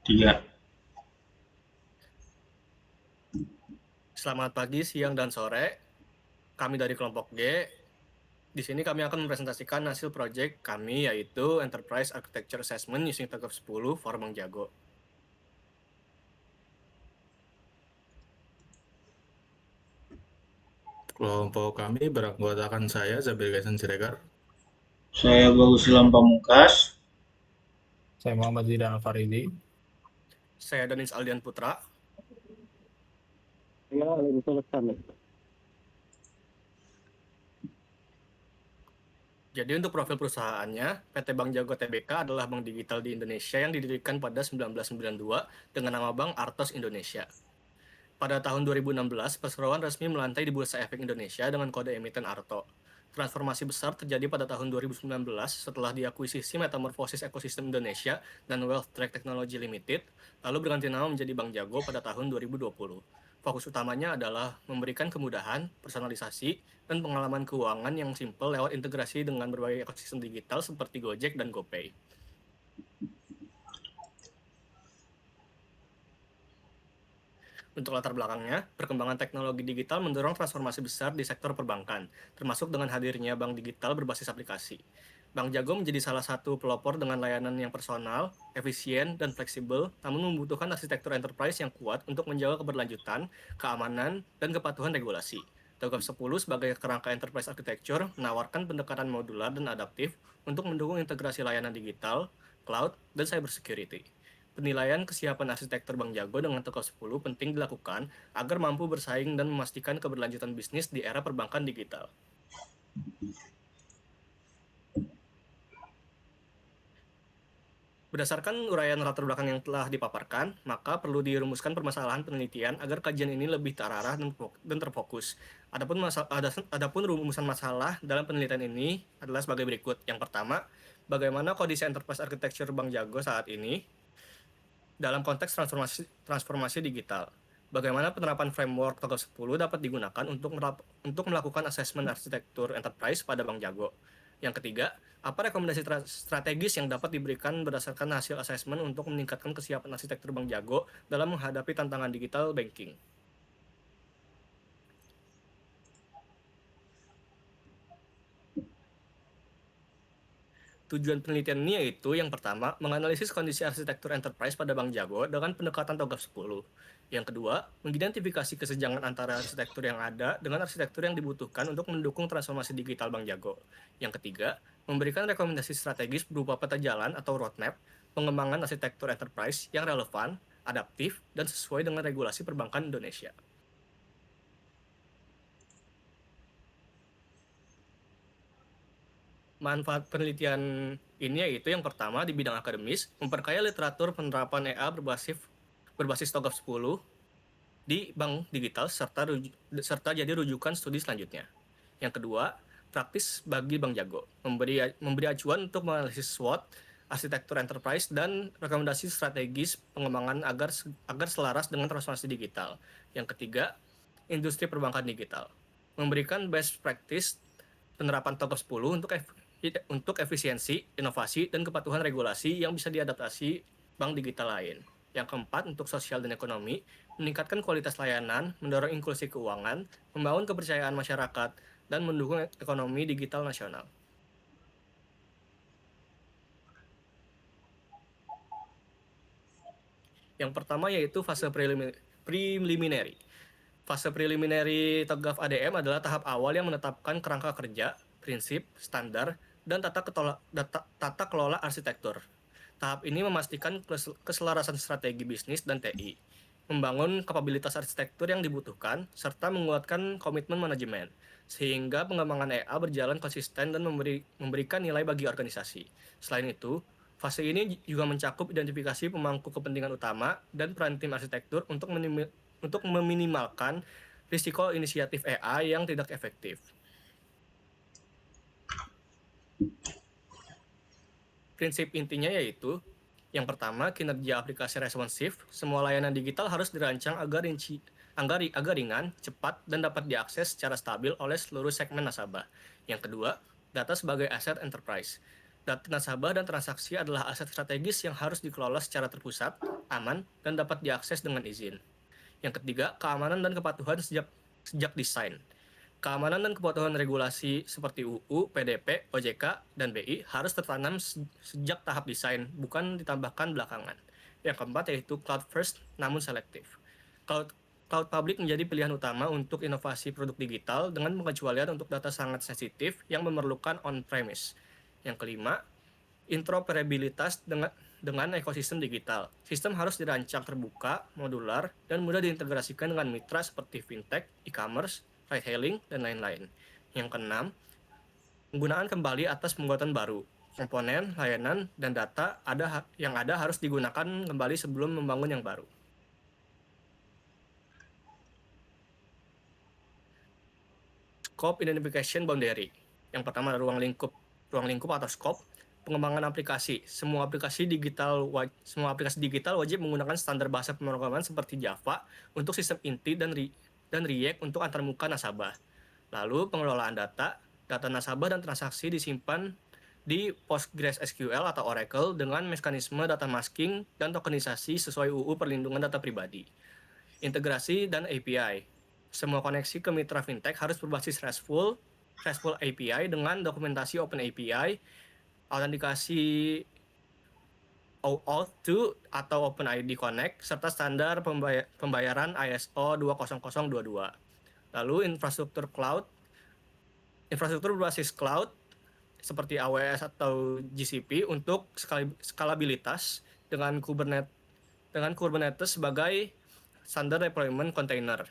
Tiga. Selamat pagi, siang, dan sore. Kami dari kelompok G. Di sini kami akan mempresentasikan hasil proyek kami, yaitu Enterprise Architecture Assessment using TOGAF 10 for Bank Jago. Kelompok kami beranggotakan saya, Zabir Gaisen Siregar. Saya Bagus Ilham Pamungkas. Saya Muhammad Zidan Al-Faridi. Saya Danis Aldian Putra. Ya, betul sekali. Jadi untuk profil perusahaannya, PT Bank Jago Tbk adalah bank digital di Indonesia yang didirikan pada 1992 dengan nama Bank Artos Indonesia. Pada tahun 2016, perseroan resmi melantai di Bursa Efek Indonesia dengan kode emiten ARTO. Transformasi besar terjadi pada tahun 2019 setelah diakuisisi Metamorfosis Ekosistem Indonesia dan Wealth Track Technology Limited, lalu berganti nama menjadi Bank Jago pada tahun 2020. Fokus utamanya adalah memberikan kemudahan, personalisasi, dan pengalaman keuangan yang simpel lewat integrasi dengan berbagai ekosistem digital seperti Gojek dan GoPay. Untuk latar belakangnya, perkembangan teknologi digital mendorong transformasi besar di sektor perbankan, termasuk dengan hadirnya bank digital berbasis aplikasi. Bank Jago menjadi salah satu pelopor dengan layanan yang personal, efisien, dan fleksibel, namun membutuhkan arsitektur enterprise yang kuat untuk menjaga keberlanjutan, keamanan, dan kepatuhan regulasi. TOGAF 10 sebagai kerangka enterprise architecture menawarkan pendekatan modular dan adaptif untuk mendukung integrasi layanan digital, cloud, dan cybersecurity. Penilaian kesiapan arsitektur Bank Jago dengan TOGAF 10 penting dilakukan agar mampu bersaing dan memastikan keberlanjutan bisnis di era perbankan digital. Berdasarkan uraian latar belakang yang telah dipaparkan, maka perlu dirumuskan permasalahan penelitian agar kajian ini lebih terarah dan terfokus. Adapun rumusan masalah dalam penelitian ini adalah sebagai berikut. Yang pertama, bagaimana kondisi enterprise architecture Bank Jago saat ini dalam konteks transformasi digital. Bagaimana penerapan framework TOGAF 10 dapat digunakan untuk melakukan asesmen arsitektur enterprise pada Bank Jago. Yang ketiga, apa rekomendasi strategis yang dapat diberikan berdasarkan hasil asesmen untuk meningkatkan kesiapan arsitektur Bank Jago dalam menghadapi tantangan digital banking. Tujuan penelitian ini yaitu yang pertama, menganalisis kondisi arsitektur enterprise pada Bank Jago dengan pendekatan TOGAF 10. Yang kedua, mengidentifikasi kesenjangan antara arsitektur yang ada dengan arsitektur yang dibutuhkan untuk mendukung transformasi digital Bank Jago. Yang ketiga, memberikan rekomendasi strategis berupa peta jalan atau roadmap pengembangan arsitektur enterprise yang relevan, adaptif, dan sesuai dengan regulasi perbankan Indonesia. Manfaat penelitian ini yaitu yang pertama di bidang akademis, memperkaya literatur penerapan EA berbasis TOGAF 10 di bank digital serta jadi rujukan studi selanjutnya. Yang kedua, praktis bagi Bank Jago, memberi acuan untuk menganalisis SWOT, arsitektur enterprise, dan rekomendasi strategis pengembangan agar selaras dengan transformasi digital. Yang ketiga, industri perbankan digital, memberikan best practice penerapan TOGAF 10 untuk efisiensi, inovasi, dan kepatuhan regulasi yang bisa diadaptasi bank digital lain. Yang keempat, untuk sosial dan ekonomi, meningkatkan kualitas layanan, mendorong inklusi keuangan, membangun kepercayaan masyarakat, dan mendukung ekonomi digital nasional. Yang pertama yaitu fase preliminary. Fase preliminary TOGAF ADM adalah tahap awal yang menetapkan kerangka kerja, prinsip, standar, dan tata kelola arsitektur. Tahap ini memastikan keselarasan strategi bisnis dan TI, membangun kapabilitas arsitektur yang dibutuhkan, serta menguatkan komitmen manajemen, sehingga pengembangan EA berjalan konsisten dan memberikan nilai bagi organisasi. Selain itu, fase ini juga mencakup identifikasi pemangku kepentingan utama dan peran tim arsitektur untuk meminimalkan risiko inisiatif EA yang tidak efektif. Prinsip intinya yaitu, yang pertama, kinerja aplikasi responsif. Semua layanan digital harus dirancang agar ringan, cepat, dan dapat diakses secara stabil oleh seluruh segmen nasabah. Yang kedua, data sebagai aset enterprise. Data nasabah dan transaksi adalah aset strategis yang harus dikelola secara terpusat aman, dan dapat diakses dengan izin. Yang ketiga, keamanan dan kepatuhan sejak desain. Keamanan dan kepatuhan regulasi seperti UU, PDP, OJK, dan BI harus tertanam sejak tahap desain, bukan ditambahkan belakangan. Yang keempat yaitu cloud first namun selektif. Cloud public menjadi pilihan utama untuk inovasi produk digital dengan pengecualian untuk data sangat sensitif yang memerlukan on-premise. Yang kelima, interoperabilitas dengan ekosistem digital. Sistem harus dirancang terbuka, modular, dan mudah diintegrasikan dengan mitra seperti fintech, e-commerce, ride-hailing, dan lain-lain. Yang keenam, penggunaan kembali atas pembuatan baru. Komponen, layanan, dan data yang ada harus digunakan kembali sebelum membangun yang baru. Scope Identification Boundary. Yang pertama, ruang lingkup atau scope. Pengembangan aplikasi. Semua aplikasi digital wajib menggunakan standar bahasa pemrograman seperti Java untuk sistem inti dan React untuk antarmuka nasabah. Lalu pengelolaan data nasabah dan transaksi disimpan di PostgreSQL atau Oracle dengan mekanisme data masking dan tokenisasi sesuai UU Perlindungan Data Pribadi. Integrasi dan API. Semua koneksi ke mitra fintech harus berbasis RESTful API dengan dokumentasi OpenAPI, autentikasi OAuth2 atau OpenID Connect, serta standar pembayaran ISO 20022. Lalu infrastruktur berbasis cloud seperti AWS atau GCP untuk skalabilitas dengan Kubernetes sebagai standar deployment container.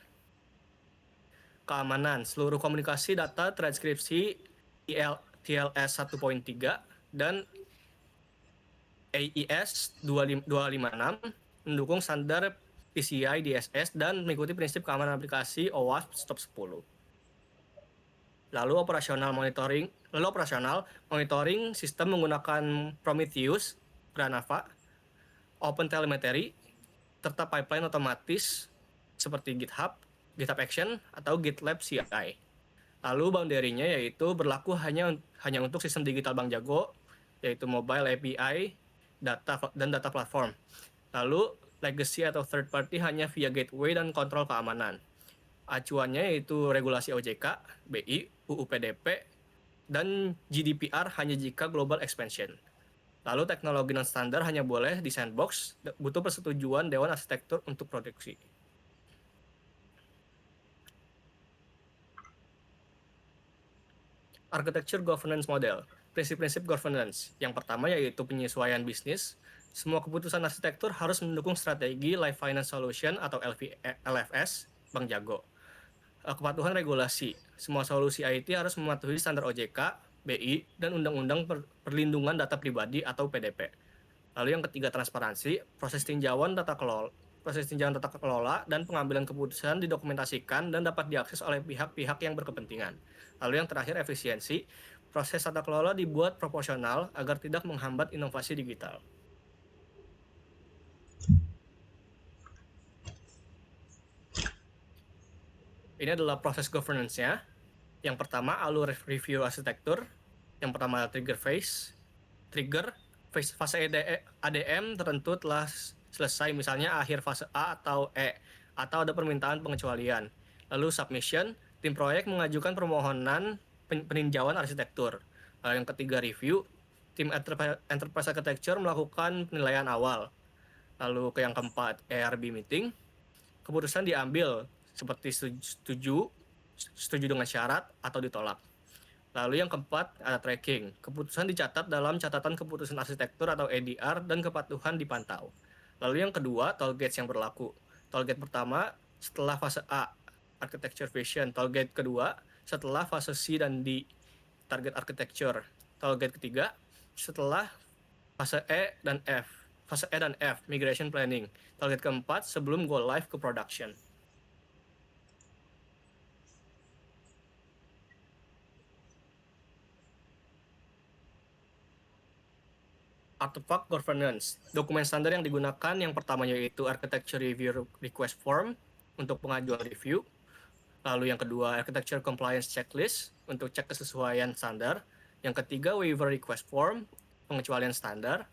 Keamanan, seluruh komunikasi data transkripsi TLS 1.3 dan AES 256 mendukung standar PCI DSS dan mengikuti prinsip keamanan aplikasi OWASP Stop 10. Lalu operasional monitoring sistem menggunakan Prometheus, Grafana, OpenTelemetry, serta pipeline otomatis seperti GitHub Action atau GitLab CI. Lalu boundary-nya yaitu berlaku hanya untuk sistem digital Bank Jago, yaitu mobile API, data platform. Lalu legacy atau third party hanya via gateway dan kontrol keamanan. Acuannya yaitu regulasi OJK, BI, UU PDP, dan GDPR hanya jika global expansion. Lalu teknologi non standar hanya boleh di sandbox, butuh persetujuan Dewan Arsitektur untuk produksi. Architecture Governance Model. Prinsip-prinsip governance. Yang pertama yaitu penyesuaian bisnis. Semua keputusan arsitektur harus mendukung strategi Life Finance Solution atau LFS Bank Jago. Kepatuhan regulasi. Semua solusi IT harus mematuhi standar OJK, BI, dan Undang-Undang Perlindungan Data Pribadi atau PDP. Lalu yang ketiga, transparansi. Proses tinjauan tata kelola dan pengambilan keputusan didokumentasikan dan dapat diakses oleh pihak-pihak yang berkepentingan. Lalu yang terakhir, efisiensi. Proses tata kelola dibuat proporsional agar tidak menghambat inovasi digital. Ini adalah proses governance-nya. Yang pertama, alur review arsitektur. Yang pertama, trigger phase. Fase ADM tertentu telah selesai, misalnya akhir fase A atau E, atau ada permintaan pengecualian. Lalu submission, tim proyek mengajukan permohonan peninjauan arsitektur. Lalu yang ketiga, review, tim enterprise architecture melakukan penilaian awal. Lalu yang keempat, ERB meeting, keputusan diambil seperti setuju dengan syarat atau ditolak. Lalu yang keempat, ada tracking, keputusan dicatat dalam catatan keputusan arsitektur atau EDR dan kepatuhan dipantau. Lalu yang kedua, tollgates yang berlaku. Tollgate pertama setelah fase A, architecture vision. Tollgate kedua setelah fase C dan D, target architecture. Tollgate ketiga setelah fase E dan F, migration planning. Tollgate keempat sebelum go live ke production. Artifact governance. Dokumen standar yang digunakan yang pertama yaitu Architecture Review Request Form untuk pengajuan review. Lalu yang kedua, Architecture Compliance Checklist untuk cek kesesuaian standar. Yang ketiga, Waiver Request Form, pengecualian standar.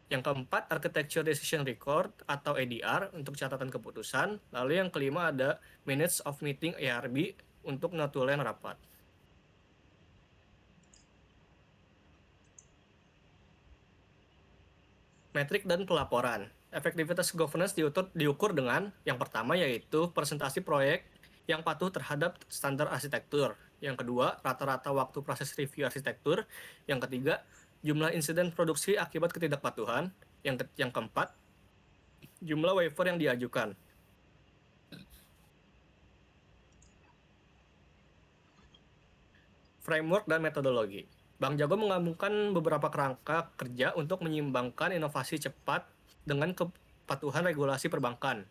Yang keempat, Architecture Decision Record atau ADR untuk catatan keputusan. Lalu yang kelima ada Minutes of Meeting ARB untuk notulen rapat. Metrik dan pelaporan. Efektivitas governance diukur dengan yang pertama yaitu presentasi proyek yang patuh terhadap standar arsitektur. Yang kedua, rata-rata waktu proses review arsitektur. Yang ketiga, jumlah insiden produksi akibat ketidakpatuhan. Yang keempat, jumlah waiver yang diajukan. Framework dan metodologi. Bank Jago menggabungkan beberapa kerangka kerja untuk menyeimbangkan inovasi cepat dengan kepatuhan regulasi perbankan.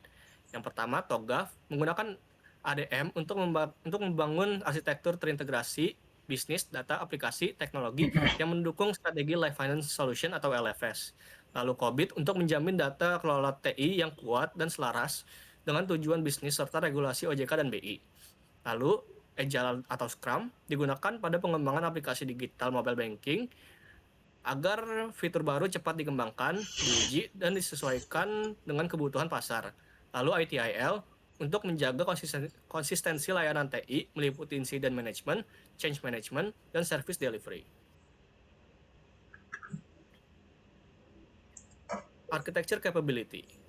Yang pertama, TOGAF menggunakan ADM untuk membangun arsitektur terintegrasi bisnis, data, aplikasi, teknologi yang mendukung strategi Life Finance Solution atau LFS. Lalu COBIT untuk menjamin data kelola TI yang kuat dan selaras dengan tujuan bisnis serta regulasi OJK dan BI. Lalu Agile atau Scrum digunakan pada pengembangan aplikasi digital mobile banking agar fitur baru cepat dikembangkan, diuji, dan disesuaikan dengan kebutuhan pasar. Lalu ITIL untuk menjaga konsistensi layanan TI meliputi incident management, change management, dan service delivery. Architecture capability.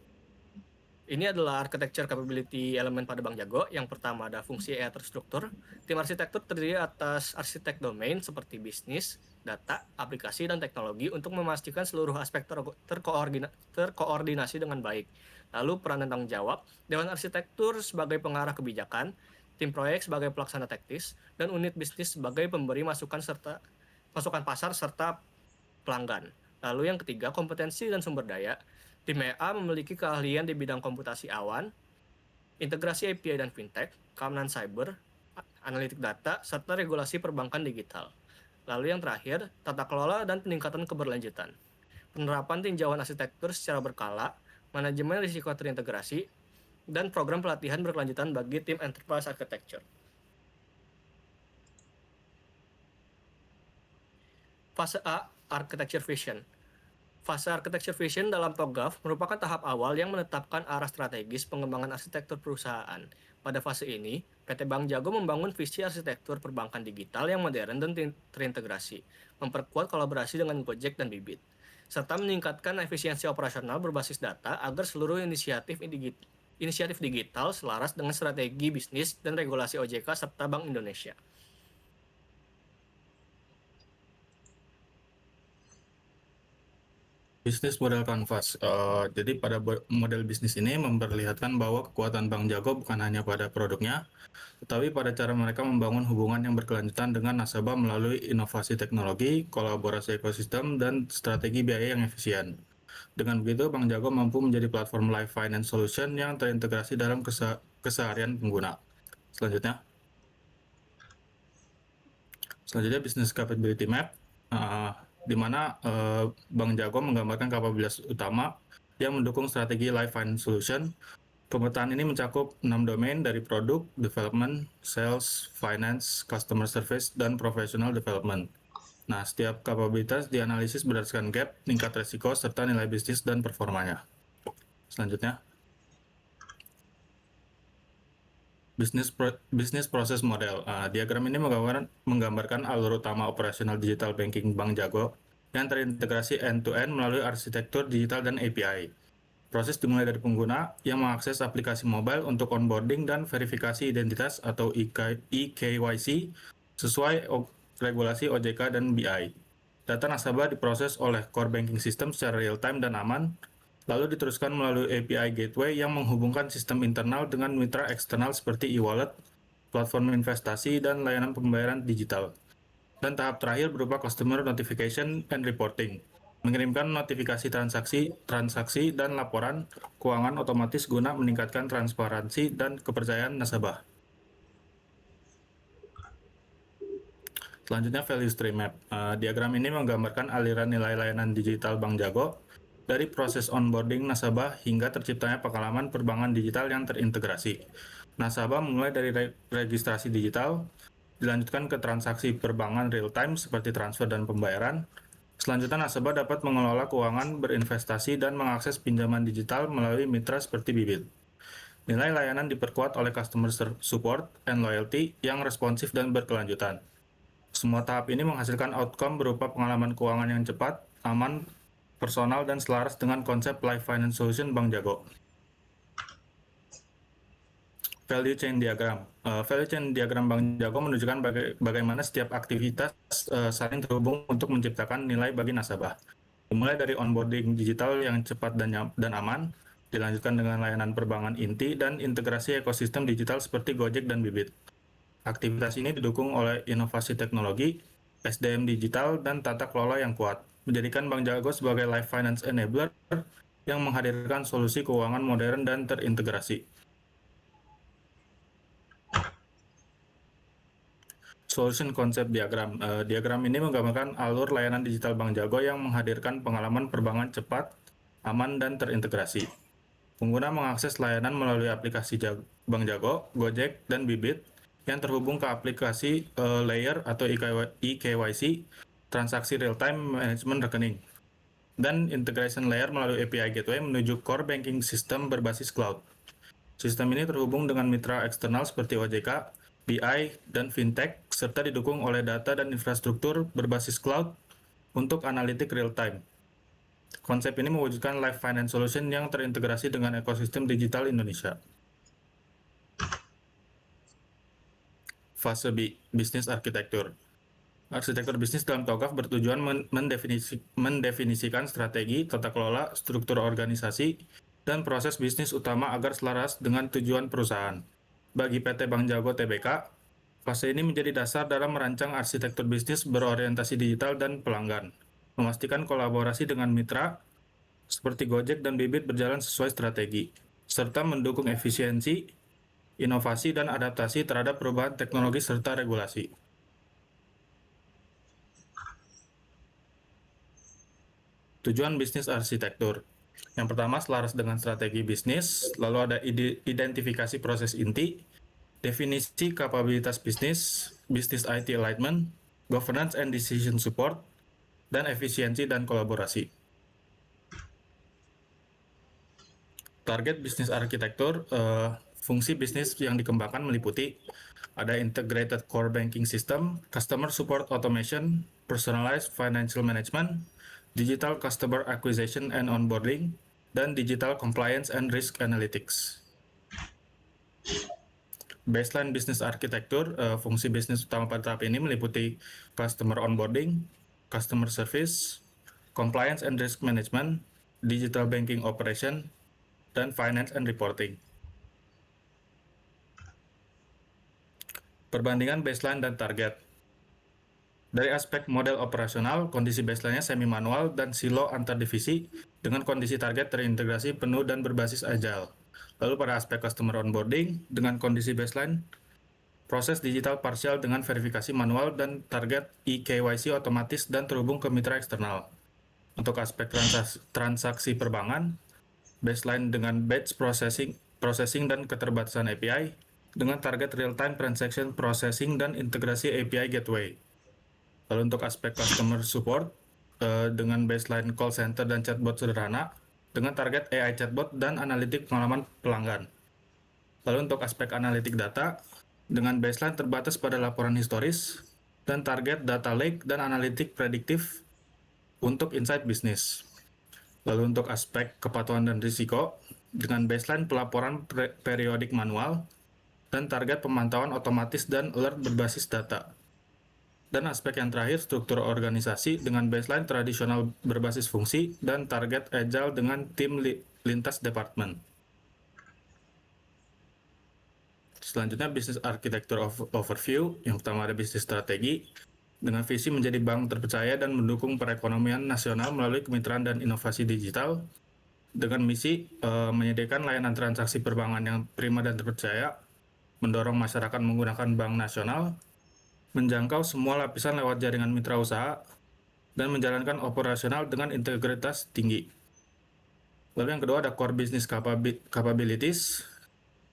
Ini adalah architecture capability elemen pada Bank Jago. Yang pertama ada fungsi AI terstruktur. Tim arsitektur terdiri atas arsitek domain seperti bisnis, data, aplikasi, dan teknologi untuk memastikan seluruh aspek terkoordinasi dengan baik. Lalu peran dan tanggung jawab, Dewan Arsitektur sebagai pengarah kebijakan, tim proyek sebagai pelaksana teknis, dan unit bisnis sebagai pemberi masukan pasar serta pelanggan. Lalu yang ketiga, kompetensi dan sumber daya. Tim EA memiliki keahlian di bidang komputasi awan, integrasi API dan fintech, keamanan cyber, analitik data, serta regulasi perbankan digital. Lalu yang terakhir, tata kelola dan peningkatan keberlanjutan. Penerapan tinjauan arsitektur secara berkala, manajemen risiko terintegrasi, dan program pelatihan berkelanjutan bagi tim enterprise architecture. Fase A, Architecture Vision. Fase Architecture Vision dalam TOGAF merupakan tahap awal yang menetapkan arah strategis pengembangan arsitektur perusahaan. Pada fase ini, PT Bank Jago membangun visi arsitektur perbankan digital yang modern dan terintegrasi, memperkuat kolaborasi dengan Gojek dan Bibit, serta meningkatkan efisiensi operasional berbasis data agar seluruh inisiatif digital selaras dengan strategi bisnis dan regulasi OJK serta Bank Indonesia. Bisnis model kanvas. Jadi pada model bisnis ini memperlihatkan bahwa kekuatan Bank Jago bukan hanya pada produknya, tetapi pada cara mereka membangun hubungan yang berkelanjutan dengan nasabah melalui inovasi teknologi, kolaborasi ekosistem, dan strategi biaya yang efisien. Dengan begitu, Bank Jago mampu menjadi platform Life Finance Solution yang terintegrasi dalam keseharian pengguna. Selanjutnya Business Capability Map, di mana Bank Jago menggambarkan kapabilitas utama yang mendukung strategi Life Finance Solution. Pemetaan ini mencakup 6 domain dari produk, development, sales, finance, customer service, dan professional development. Nah, setiap kapabilitas dianalisis berdasarkan gap, tingkat resiko, serta nilai bisnis dan performanya. Selanjutnya, Business Process Model. Diagram ini menggambarkan alur utama operasional digital banking Bank Jago yang terintegrasi end-to-end melalui arsitektur digital dan API. Proses dimulai dari pengguna yang mengakses aplikasi mobile untuk onboarding dan verifikasi identitas atau eKYC sesuai regulasi OJK dan BI. Data nasabah diproses oleh core banking system secara real-time dan aman, lalu diteruskan melalui API Gateway yang menghubungkan sistem internal dengan mitra eksternal seperti e-wallet, platform investasi, dan layanan pembayaran digital. Dan tahap terakhir berupa Customer Notification and Reporting, mengirimkan notifikasi transaksi, dan laporan keuangan otomatis guna meningkatkan transparansi dan kepercayaan nasabah. Selanjutnya, Value Stream Map. Diagram ini menggambarkan aliran nilai layanan digital Bank Jago dari proses onboarding nasabah hingga terciptanya pengalaman perbankan digital yang terintegrasi. Nasabah mulai dari registrasi digital, dilanjutkan ke transaksi perbankan real-time seperti transfer dan pembayaran, Selanjutnya, nasabah dapat mengelola keuangan, berinvestasi, dan mengakses pinjaman digital melalui mitra seperti Bibit. Nilai layanan diperkuat oleh customer support and loyalty yang responsif dan berkelanjutan. Semua tahap ini menghasilkan outcome berupa pengalaman keuangan yang cepat, aman, personal, dan selaras dengan konsep Life Finance Solution Bank Jago. Value Chain Diagram. Value Chain Diagram Bank Jago menunjukkan bagaimana setiap aktivitas saling terhubung untuk menciptakan nilai bagi nasabah. Dimulai dari onboarding digital yang cepat dan aman, dilanjutkan dengan layanan perbankan inti dan integrasi ekosistem digital seperti Gojek dan Bibit. Aktivitas ini didukung oleh inovasi teknologi, SDM digital, dan tata kelola yang kuat, menjadikan Bank Jago sebagai life finance enabler yang menghadirkan solusi keuangan modern dan terintegrasi. Solution Concept Diagram. Diagram ini menggambarkan alur layanan digital Bank Jago yang menghadirkan pengalaman perbankan cepat, aman, dan terintegrasi. Pengguna mengakses layanan melalui aplikasi Bank Jago, Gojek, dan Bibit yang terhubung ke aplikasi layer atau eKYC, transaksi real-time management rekening, dan integration layer melalui API Gateway menuju core banking system berbasis cloud. Sistem ini terhubung dengan mitra eksternal seperti OJK, BI, dan fintech, serta didukung oleh data dan infrastruktur berbasis cloud untuk analitik real-time. Konsep ini mewujudkan life finance solution yang terintegrasi dengan ekosistem digital Indonesia. Fase B, Business Architecture. Arsitektur bisnis dalam TOGAF bertujuan mendefinisikan strategi, tata kelola, struktur organisasi, dan proses bisnis utama agar selaras dengan tujuan perusahaan. Bagi PT Bank Jago Tbk, fase ini menjadi dasar dalam merancang arsitektur bisnis berorientasi digital dan pelanggan, memastikan kolaborasi dengan mitra seperti Gojek dan Bibit berjalan sesuai strategi, serta mendukung efisiensi, inovasi, dan adaptasi terhadap perubahan teknologi serta regulasi. Tujuan bisnis arsitektur. Yang pertama, selaras dengan strategi bisnis, lalu ada identifikasi proses inti, definisi kapabilitas bisnis, bisnis IT alignment, governance and decision support, dan efisiensi dan kolaborasi. Target bisnis arsitektur, fungsi bisnis yang dikembangkan meliputi ada integrated core banking system, customer support automation, personalized financial management, digital customer acquisition and onboarding, dan digital compliance and risk analytics. Baseline business architecture, fungsi bisnis utama pada tahap ini meliputi customer onboarding, customer service, compliance and risk management, digital banking operation, dan finance and reporting. Perbandingan baseline dan target. Dari aspek model operasional, kondisi baseline-nya semi-manual dan silo antar divisi dengan kondisi target terintegrasi penuh dan berbasis agile. Lalu pada aspek customer onboarding, dengan kondisi baseline, proses digital parsial dengan verifikasi manual dan target eKYC otomatis dan terhubung ke mitra eksternal. Untuk aspek transaksi perbankan, baseline dengan batch processing dan keterbatasan API, dengan target real-time transaction processing dan integrasi API gateway. Lalu untuk aspek customer support, dengan baseline call center dan chatbot sederhana, dengan target AI chatbot dan analitik pengalaman pelanggan. Lalu untuk aspek analitik data, dengan baseline terbatas pada laporan historis, dan target data lake dan analitik prediktif untuk insight bisnis. Lalu untuk aspek kepatuhan dan risiko, dengan baseline pelaporan periodik manual, dan target pemantauan otomatis dan alert berbasis data. Dan aspek yang terakhir, struktur organisasi dengan baseline tradisional berbasis fungsi dan target agile dengan tim lintas departemen. Selanjutnya, business architecture overview. Yang pertama ada bisnis strategi, dengan visi menjadi bank terpercaya dan mendukung perekonomian nasional melalui kemitraan dan inovasi digital, dengan misi menyediakan layanan transaksi perbankan yang prima dan terpercaya, mendorong masyarakat menggunakan bank nasional, menjangkau semua lapisan lewat jaringan mitra usaha, dan menjalankan operasional dengan integritas tinggi. Lalu yang kedua ada core business capabilities,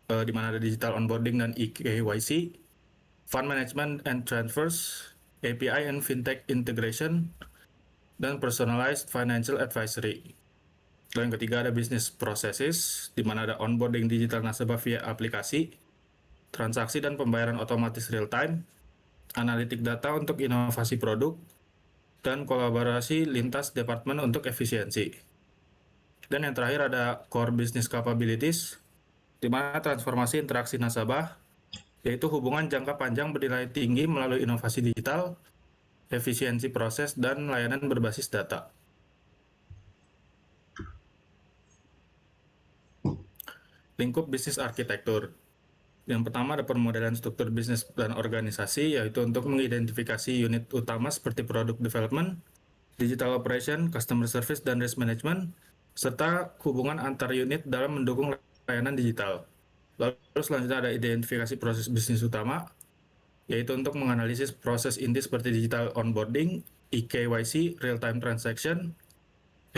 di mana ada digital onboarding dan eKYC, fund management and transfers, API and fintech integration, dan personalized financial advisory. Lalu yang ketiga ada business processes, di mana ada onboarding digital nasabah via aplikasi, transaksi dan pembayaran otomatis real time, analitik data untuk inovasi produk, dan kolaborasi lintas departemen untuk efisiensi. Dan yang terakhir ada core business capabilities, di mana transformasi interaksi nasabah, yaitu hubungan jangka panjang bernilai tinggi melalui inovasi digital, efisiensi proses, dan layanan berbasis data. Lingkup bisnis arsitektur. Yang pertama ada permodelan struktur bisnis dan organisasi, yaitu untuk mengidentifikasi unit utama seperti product development, digital operation, customer service, dan risk management, serta hubungan antar unit dalam mendukung layanan digital. Lalu selanjutnya ada identifikasi proses bisnis utama, yaitu untuk menganalisis proses inti seperti digital onboarding, eKYC, real-time transaction,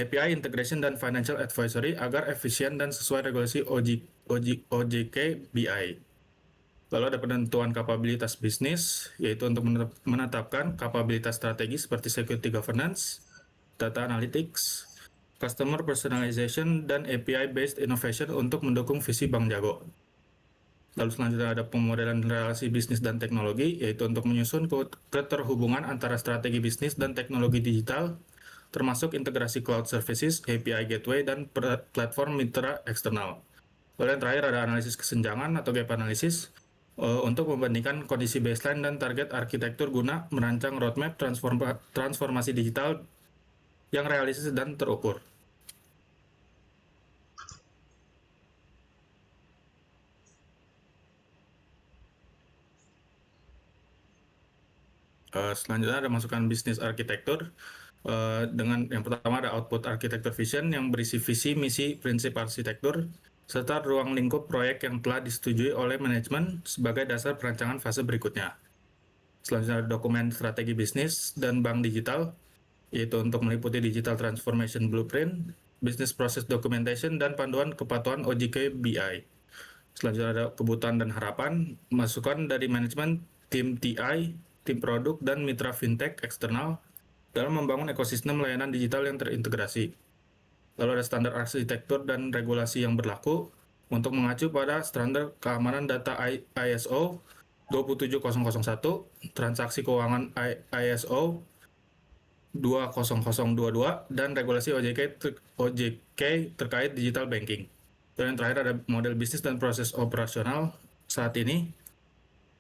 API integration, dan financial advisory agar efisien dan sesuai regulasi OJK BI. Lalu ada penentuan kapabilitas bisnis, yaitu untuk menetapkan kapabilitas strategi seperti security governance, data analytics, customer personalization, dan API-based innovation untuk mendukung visi Bank Jago. Lalu selanjutnya ada pemodelan relasi bisnis dan teknologi, yaitu untuk menyusun keterhubungan antara strategi bisnis dan teknologi digital, termasuk integrasi cloud services, API gateway, dan platform mitra eksternal. Lalu yang terakhir ada analisis kesenjangan atau gap analysis, untuk membandingkan kondisi baseline dan target arsitektur guna merancang roadmap transformasi digital yang realistis dan terukur. Selanjutnya ada masukan bisnis arsitektur. Dengan yang pertama ada output architecture vision yang berisi visi, misi, prinsip arsitektur, serta ruang lingkup proyek yang telah disetujui oleh manajemen sebagai dasar perancangan fase berikutnya. Selanjutnya ada dokumen strategi bisnis dan bank digital, yaitu untuk meliputi digital transformation blueprint, business process documentation, dan panduan kepatuhan OJK BI. Selanjutnya ada kebutuhan dan harapan, masukan dari manajemen, tim TI, tim produk, dan mitra fintech eksternal dalam membangun ekosistem layanan digital yang terintegrasi. Lalu ada standar arsitektur dan regulasi yang berlaku untuk mengacu pada standar keamanan data ISO 27001, transaksi keuangan ISO 20022, dan regulasi OJK terkait digital banking. Dan yang terakhir ada model bisnis dan proses operasional saat ini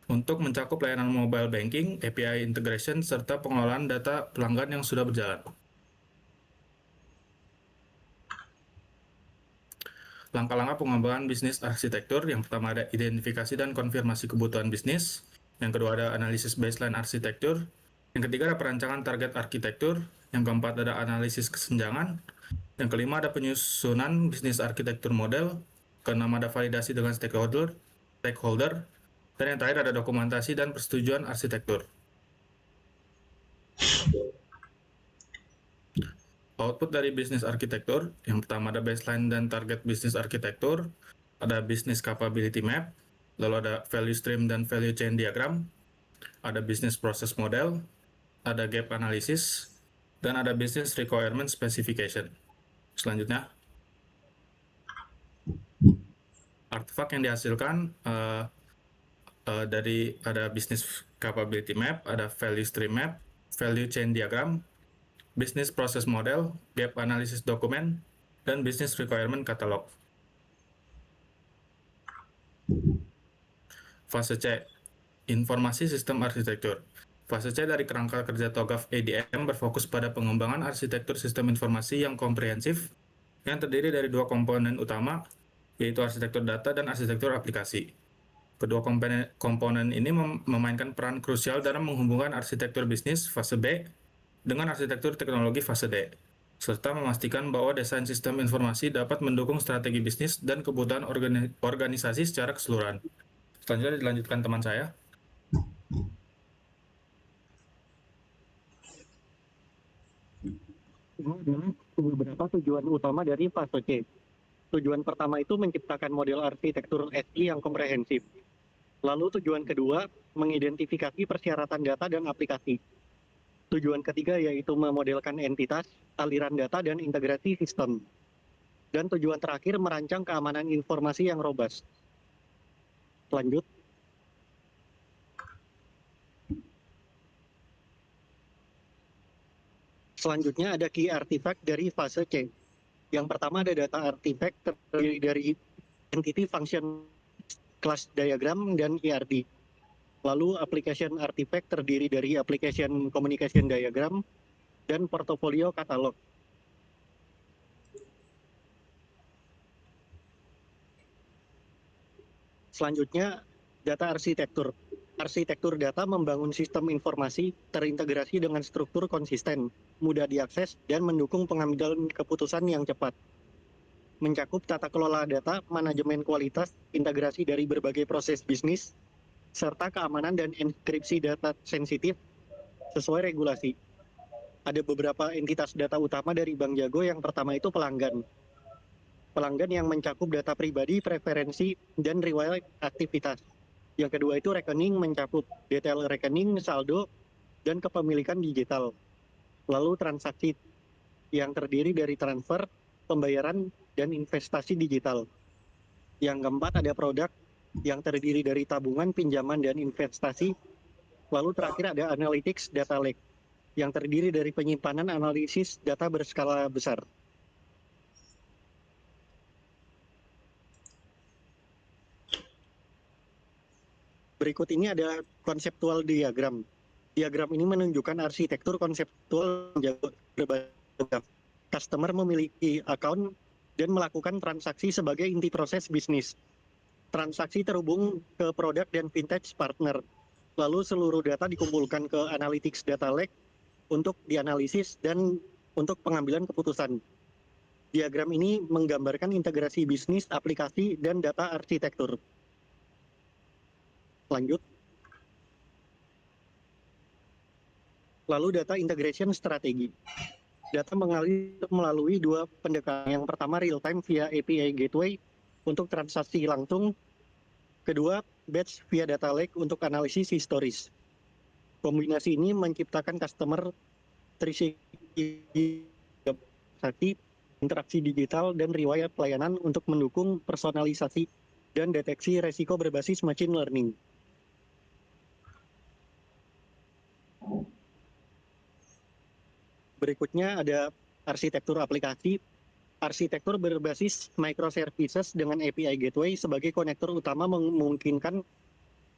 untuk mencakup layanan mobile banking, API integration, serta pengelolaan data pelanggan yang sudah berjalan. Langkah-langkah pengembangan bisnis arsitektur, yang pertama ada identifikasi dan konfirmasi kebutuhan bisnis, yang kedua ada analisis baseline arsitektur, yang ketiga ada perancangan target arsitektur, yang keempat ada analisis kesenjangan, yang kelima ada penyusunan bisnis arsitektur model, keenam ada validasi dengan stakeholder, dan yang terakhir ada dokumentasi dan persetujuan arsitektur. Output dari bisnis arsitektur, yang pertama ada baseline dan target bisnis arsitektur, ada business capability map, lalu ada value stream dan value chain diagram, ada business process model, ada gap analysis, dan ada business requirement specification. Selanjutnya, artefak yang dihasilkan dari ada business capability map, ada value stream map, value chain diagram, business process model, gap analysis dokumen, dan business requirement catalog. Fase C, informasi sistem arsitektur. Fase C dari kerangka kerja TOGAF ADM berfokus pada pengembangan arsitektur sistem informasi yang komprehensif yang terdiri dari dua komponen utama, yaitu arsitektur data dan arsitektur aplikasi. Kedua komponen ini memainkan peran krusial dalam menghubungkan arsitektur bisnis fase B dengan arsitektur teknologi fase D, serta memastikan bahwa desain sistem informasi dapat mendukung strategi bisnis dan kebutuhan organisasi secara keseluruhan. Selanjutnya dilanjutkan teman saya. Ini adalah beberapa tujuan utama dari fase C. Tujuan pertama itu menciptakan model arsitektur SI yang komprehensif. Lalu tujuan kedua, mengidentifikasi persyaratan data dan aplikasi. Tujuan ketiga yaitu memodelkan entitas, aliran data, dan integrasi sistem. Dan tujuan terakhir merancang keamanan informasi yang robust. Lanjut. Selanjutnya ada key artifact dari fase C. Yang pertama ada data artifact terdiri dari entity function class diagram dan ERD. Lalu application artifact terdiri dari application communication diagram dan portfolio katalog. Selanjutnya, data arsitektur. Arsitektur data membangun sistem informasi terintegrasi dengan struktur konsisten, mudah diakses, dan mendukung pengambilan keputusan yang cepat. Mencakup tata kelola data, manajemen kualitas, integrasi dari berbagai proses bisnis, serta keamanan dan enkripsi data sensitif sesuai regulasi. Ada beberapa entitas data utama dari Bank Jago. Yang pertama itu pelanggan. Pelanggan yang mencakup data pribadi, preferensi, dan riwayat aktivitas. Yang kedua itu rekening, mencakup detail rekening, saldo, dan kepemilikan digital. Lalu transaksi yang terdiri dari transfer, pembayaran, dan investasi digital. Yang keempat ada produk yang terdiri dari tabungan, pinjaman, dan investasi. Lalu terakhir ada analytics data lake yang terdiri dari penyimpanan analisis data berskala besar. Berikut ini ada konseptual diagram. Diagram ini menunjukkan arsitektur konseptual berbagai customer memiliki account dan melakukan transaksi sebagai inti proses bisnis. Transaksi terhubung ke produk dan vintage partner. Lalu seluruh data dikumpulkan ke analytics data lake untuk dianalisis dan untuk pengambilan keputusan. Diagram ini menggambarkan integrasi bisnis, aplikasi, dan data arsitektur. Lanjut. Lalu data integration strategi. Data mengalir melalui dua pendekatan. Yang pertama real time via API gateway untuk transaksi langsung. Kedua, batch via data lake untuk analisis historis. Kombinasi ini menciptakan customer 360 interaksi digital dan riwayat pelayanan untuk mendukung personalisasi dan deteksi resiko berbasis machine learning. Berikutnya ada arsitektur aplikasi. Arsitektur berbasis microservices dengan API gateway sebagai konektor utama memungkinkan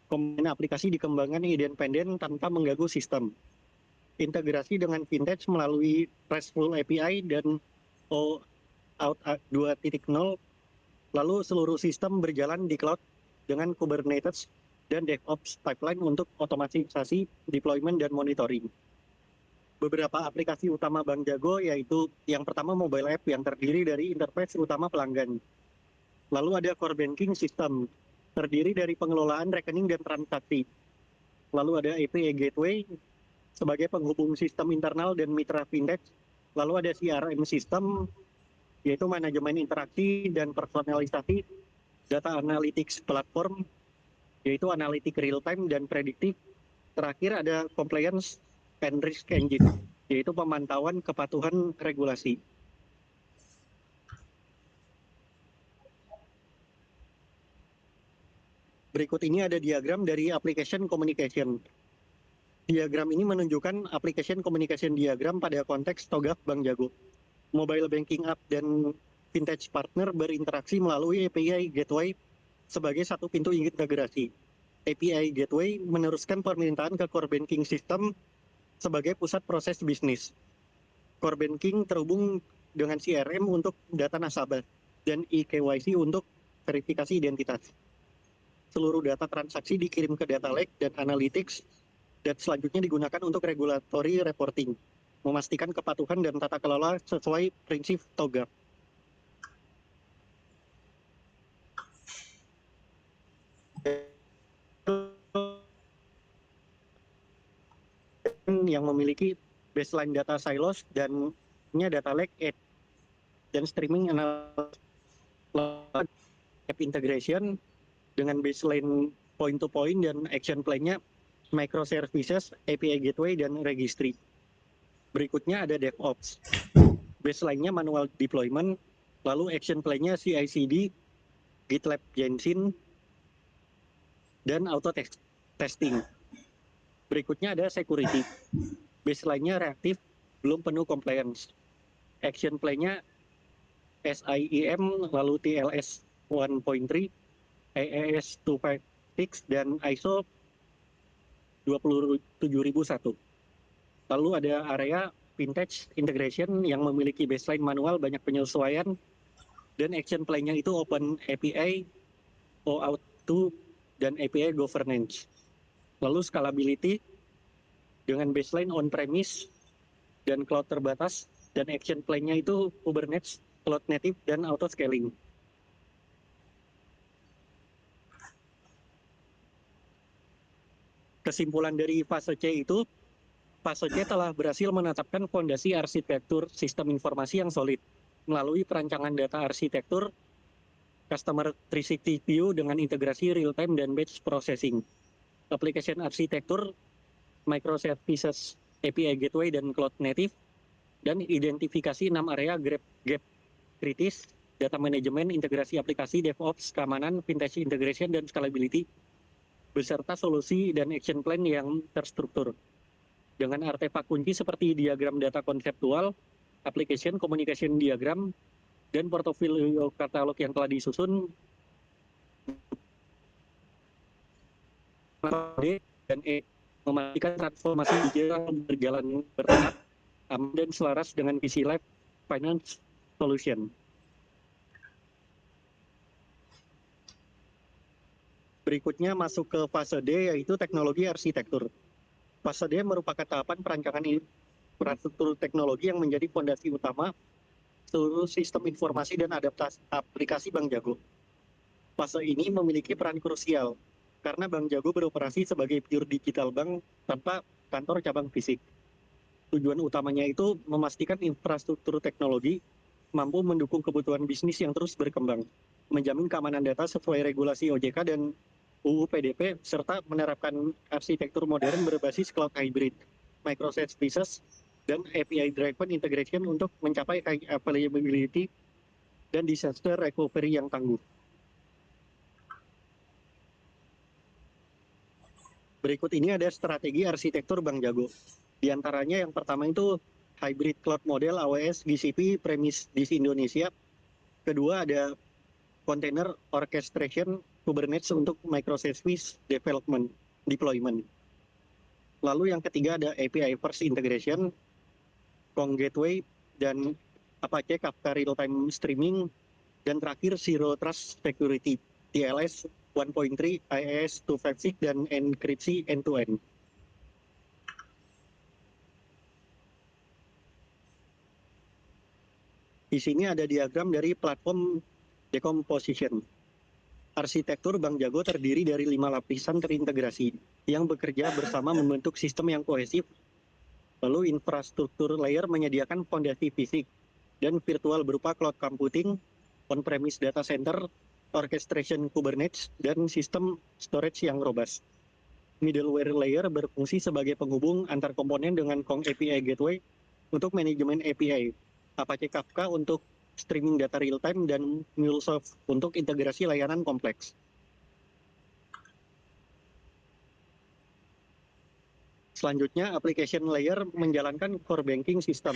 komponen aplikasi dikembangkan independen tanpa mengganggu sistem. Integrasi dengan vintage melalui RESTful API dan OAuth 2.0. Lalu seluruh sistem berjalan di cloud dengan Kubernetes dan DevOps pipeline untuk otomatisasi, deployment, dan monitoring. Beberapa aplikasi utama Bank Jago yaitu yang pertama mobile app yang terdiri dari interface utama pelanggan. Lalu ada core banking system terdiri dari pengelolaan rekening dan transaksi. Lalu ada API gateway sebagai penghubung sistem internal dan mitra fintech. Lalu ada CRM system yaitu manajemen interaksi dan personalisasi, data analytics platform yaitu analitik real time dan prediktif. Terakhir ada compliance and risk engine, yaitu pemantauan kepatuhan regulasi. Berikut ini ada diagram dari application communication. Diagram ini menunjukkan application communication diagram pada konteks TOGAF Bank Jago. Mobile banking app dan vintage partner berinteraksi melalui API gateway sebagai satu pintu integrasi. API gateway meneruskan permintaan ke core banking system sebagai pusat proses bisnis. Core banking terhubung dengan CRM untuk data nasabah dan eKYC untuk verifikasi identitas. Seluruh data transaksi dikirim ke data lake dan analytics dan selanjutnya digunakan untuk regulatory reporting, memastikan kepatuhan dan tata kelola sesuai prinsip TOGAF. Yang memiliki baseline data silos dan data lake dan streaming analysis app integration dengan baseline point to point dan action plan-nya, microservices, API gateway, dan registry. Berikutnya ada DevOps. Baseline-nya manual deployment, lalu action plan-nya CI/CD, GitLab Jenkins, dan auto testing. Berikutnya ada security. Baseline-nya reaktif, belum penuh compliance. Action plan-nya SIEM, lalu TLS 1.3, IAS 256, dan ISO 27001. Lalu ada area vintage integration yang memiliki baseline manual banyak penyesuaian, dan action plan-nya itu open API, OAuth 2, dan API governance. Lalu scalability dengan baseline on-premise dan cloud terbatas, dan action plan-nya itu Kubernetes, cloud native, dan auto scaling. Kesimpulan dari fase C itu, fase C telah berhasil menetapkan fondasi arsitektur sistem informasi yang solid melalui perancangan data arsitektur, customer 360 view dengan integrasi real-time dan batch processing, application arsitektur, microservices, API gateway, dan cloud native, dan identifikasi 6 area gap kritis, data management, integrasi aplikasi, DevOps, keamanan, vintage integration, dan scalability, beserta solusi dan action plan yang terstruktur. Dengan artefak kunci seperti diagram data konseptual, application communication diagram, dan portofolio katalog yang telah disusun, dan memastikan transformasi digital berjalan bertahap, aman dan selaras dengan visi Life Finance Solution. Berikutnya masuk ke fase D, yaitu teknologi arsitektur. Fase D merupakan tahapan perancangan infrastruktur teknologi yang menjadi fondasi utama seluruh sistem informasi dan adaptasi aplikasi Bank Jago. Fase ini memiliki peran krusial karena Bank Jago beroperasi sebagai pure digital bank tanpa kantor cabang fisik. Tujuan utamanya itu memastikan infrastruktur teknologi mampu mendukung kebutuhan bisnis yang terus berkembang, menjamin keamanan data sesuai regulasi OJK dan UU PDP, serta menerapkan arsitektur modern berbasis cloud hybrid, microservices, dan API-driven integration untuk mencapai high availability dan disaster recovery yang tangguh. Berikut ini ada strategi arsitektur Bank Jago. Di antaranya yang pertama itu hybrid cloud model AWS, GCP, premise di Indonesia. Kedua ada container orchestration, Kubernetes untuk microservice development, deployment. Lalu yang ketiga ada API first integration, Kong Gateway, dan Apache Kafka real-time streaming, dan terakhir Zero Trust Security, TLS 1.3, IAS 256, dan enkripsi end-to-end. Di sini ada diagram dari platform decomposition. Arsitektur Bank Jago terdiri dari 5 lapisan terintegrasi yang bekerja bersama membentuk sistem yang kohesif. Lalu infrastruktur layer menyediakan fondasi fisik dan virtual berupa cloud computing, on-premise data center, orchestration Kubernetes, dan sistem storage yang robust. Middleware layer berfungsi sebagai penghubung antar komponen dengan Kong API Gateway untuk manajemen API, Apache Kafka untuk streaming data real-time, dan MuleSoft untuk integrasi layanan kompleks. Selanjutnya, application layer menjalankan core banking system,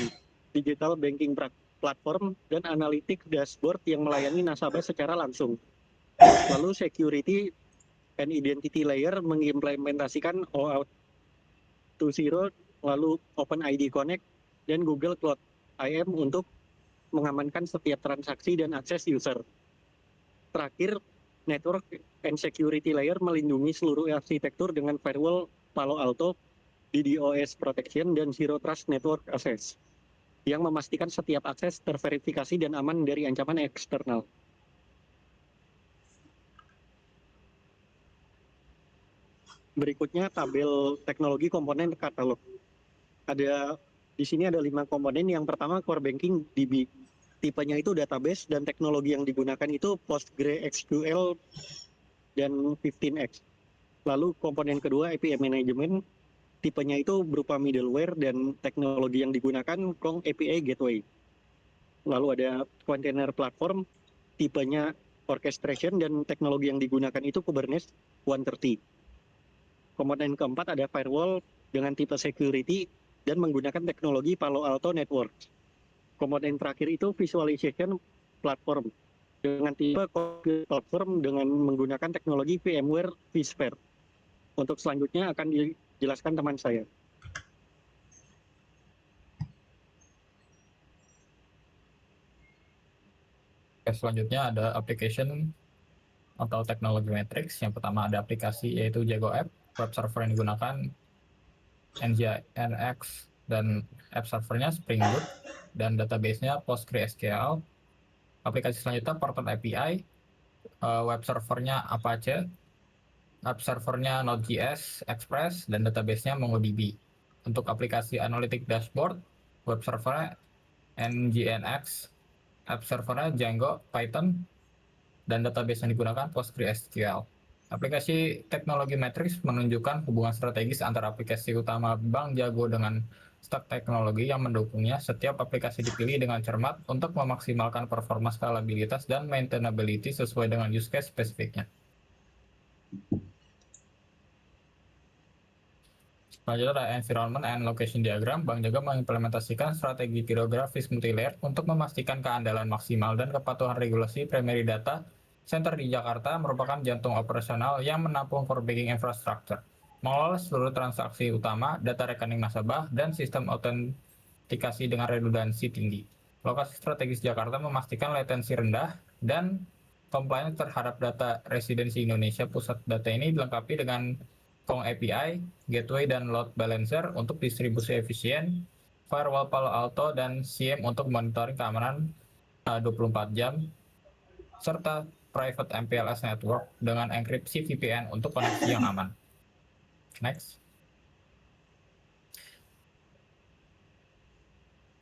digital banking platform, dan analytic dashboard yang melayani nasabah secara langsung. Lalu security and identity layer mengimplementasikan OAuth 2.0, lalu OpenID Connect, dan Google Cloud IAM untuk mengamankan setiap transaksi dan akses user. Terakhir, network and security layer melindungi seluruh arsitektur dengan firewall Palo Alto, DDoS protection, dan Zero Trust Network Access, yang memastikan setiap akses terverifikasi dan aman dari ancaman eksternal. Berikutnya tabel teknologi komponen katalog. Di sini ada 5 komponen. Yang pertama core banking DB. Tipenya itu database dan teknologi yang digunakan itu PostgreSQL dan 15x. Lalu komponen kedua API management, tipenya itu berupa middleware dan teknologi yang digunakan Kong API Gateway. Lalu ada container platform, tipenya orchestration dan teknologi yang digunakan itu Kubernetes 130. Komponen keempat ada firewall dengan tipe security dan menggunakan teknologi Palo Alto Network. Komponen terakhir itu visualization platform dengan tipe compute platform dengan menggunakan teknologi VMware vSphere. Untuk selanjutnya akan dijelaskan teman saya. Oke, selanjutnya ada application atau teknologi matrix. Yang pertama ada aplikasi yaitu Jago App, web server yang digunakan Nginx dan app servernya Spring Boot dan database-nya PostgreSQL. Aplikasi selanjutnya Portal API, web servernya Apache, app servernya Node.js, Express, dan database-nya MongoDB. Untuk aplikasi analytic dashboard, web servernya Nginx, app servernya Django, Python, dan database yang digunakan PostgreSQL. Aplikasi teknologi matrix menunjukkan hubungan strategis antara aplikasi utama Bank Jago dengan stack teknologi yang mendukungnya. Setiap aplikasi dipilih dengan cermat untuk memaksimalkan performa, skalabilitas, dan maintainability sesuai dengan use case spesifiknya. Selanjutnya ada environment and location diagram. Bank Jago mengimplementasikan strategi geografis multilayer untuk memastikan keandalan maksimal dan kepatuhan regulasi primary data center di Jakarta merupakan jantung operasional yang menampung core banking infrastructure, mengelola seluruh transaksi utama, data rekening nasabah, dan sistem autentikasi dengan redundansi tinggi. Lokasi strategis Jakarta memastikan latensi rendah dan compliance terhadap data residensi Indonesia. Pusat data ini dilengkapi dengan Kong API, Gateway, dan Load Balancer untuk distribusi efisien, firewall Palo Alto, dan SIEM untuk monitoring keamanan 24 jam, serta private MPLS network dengan enkripsi VPN untuk koneksi yang aman. Next.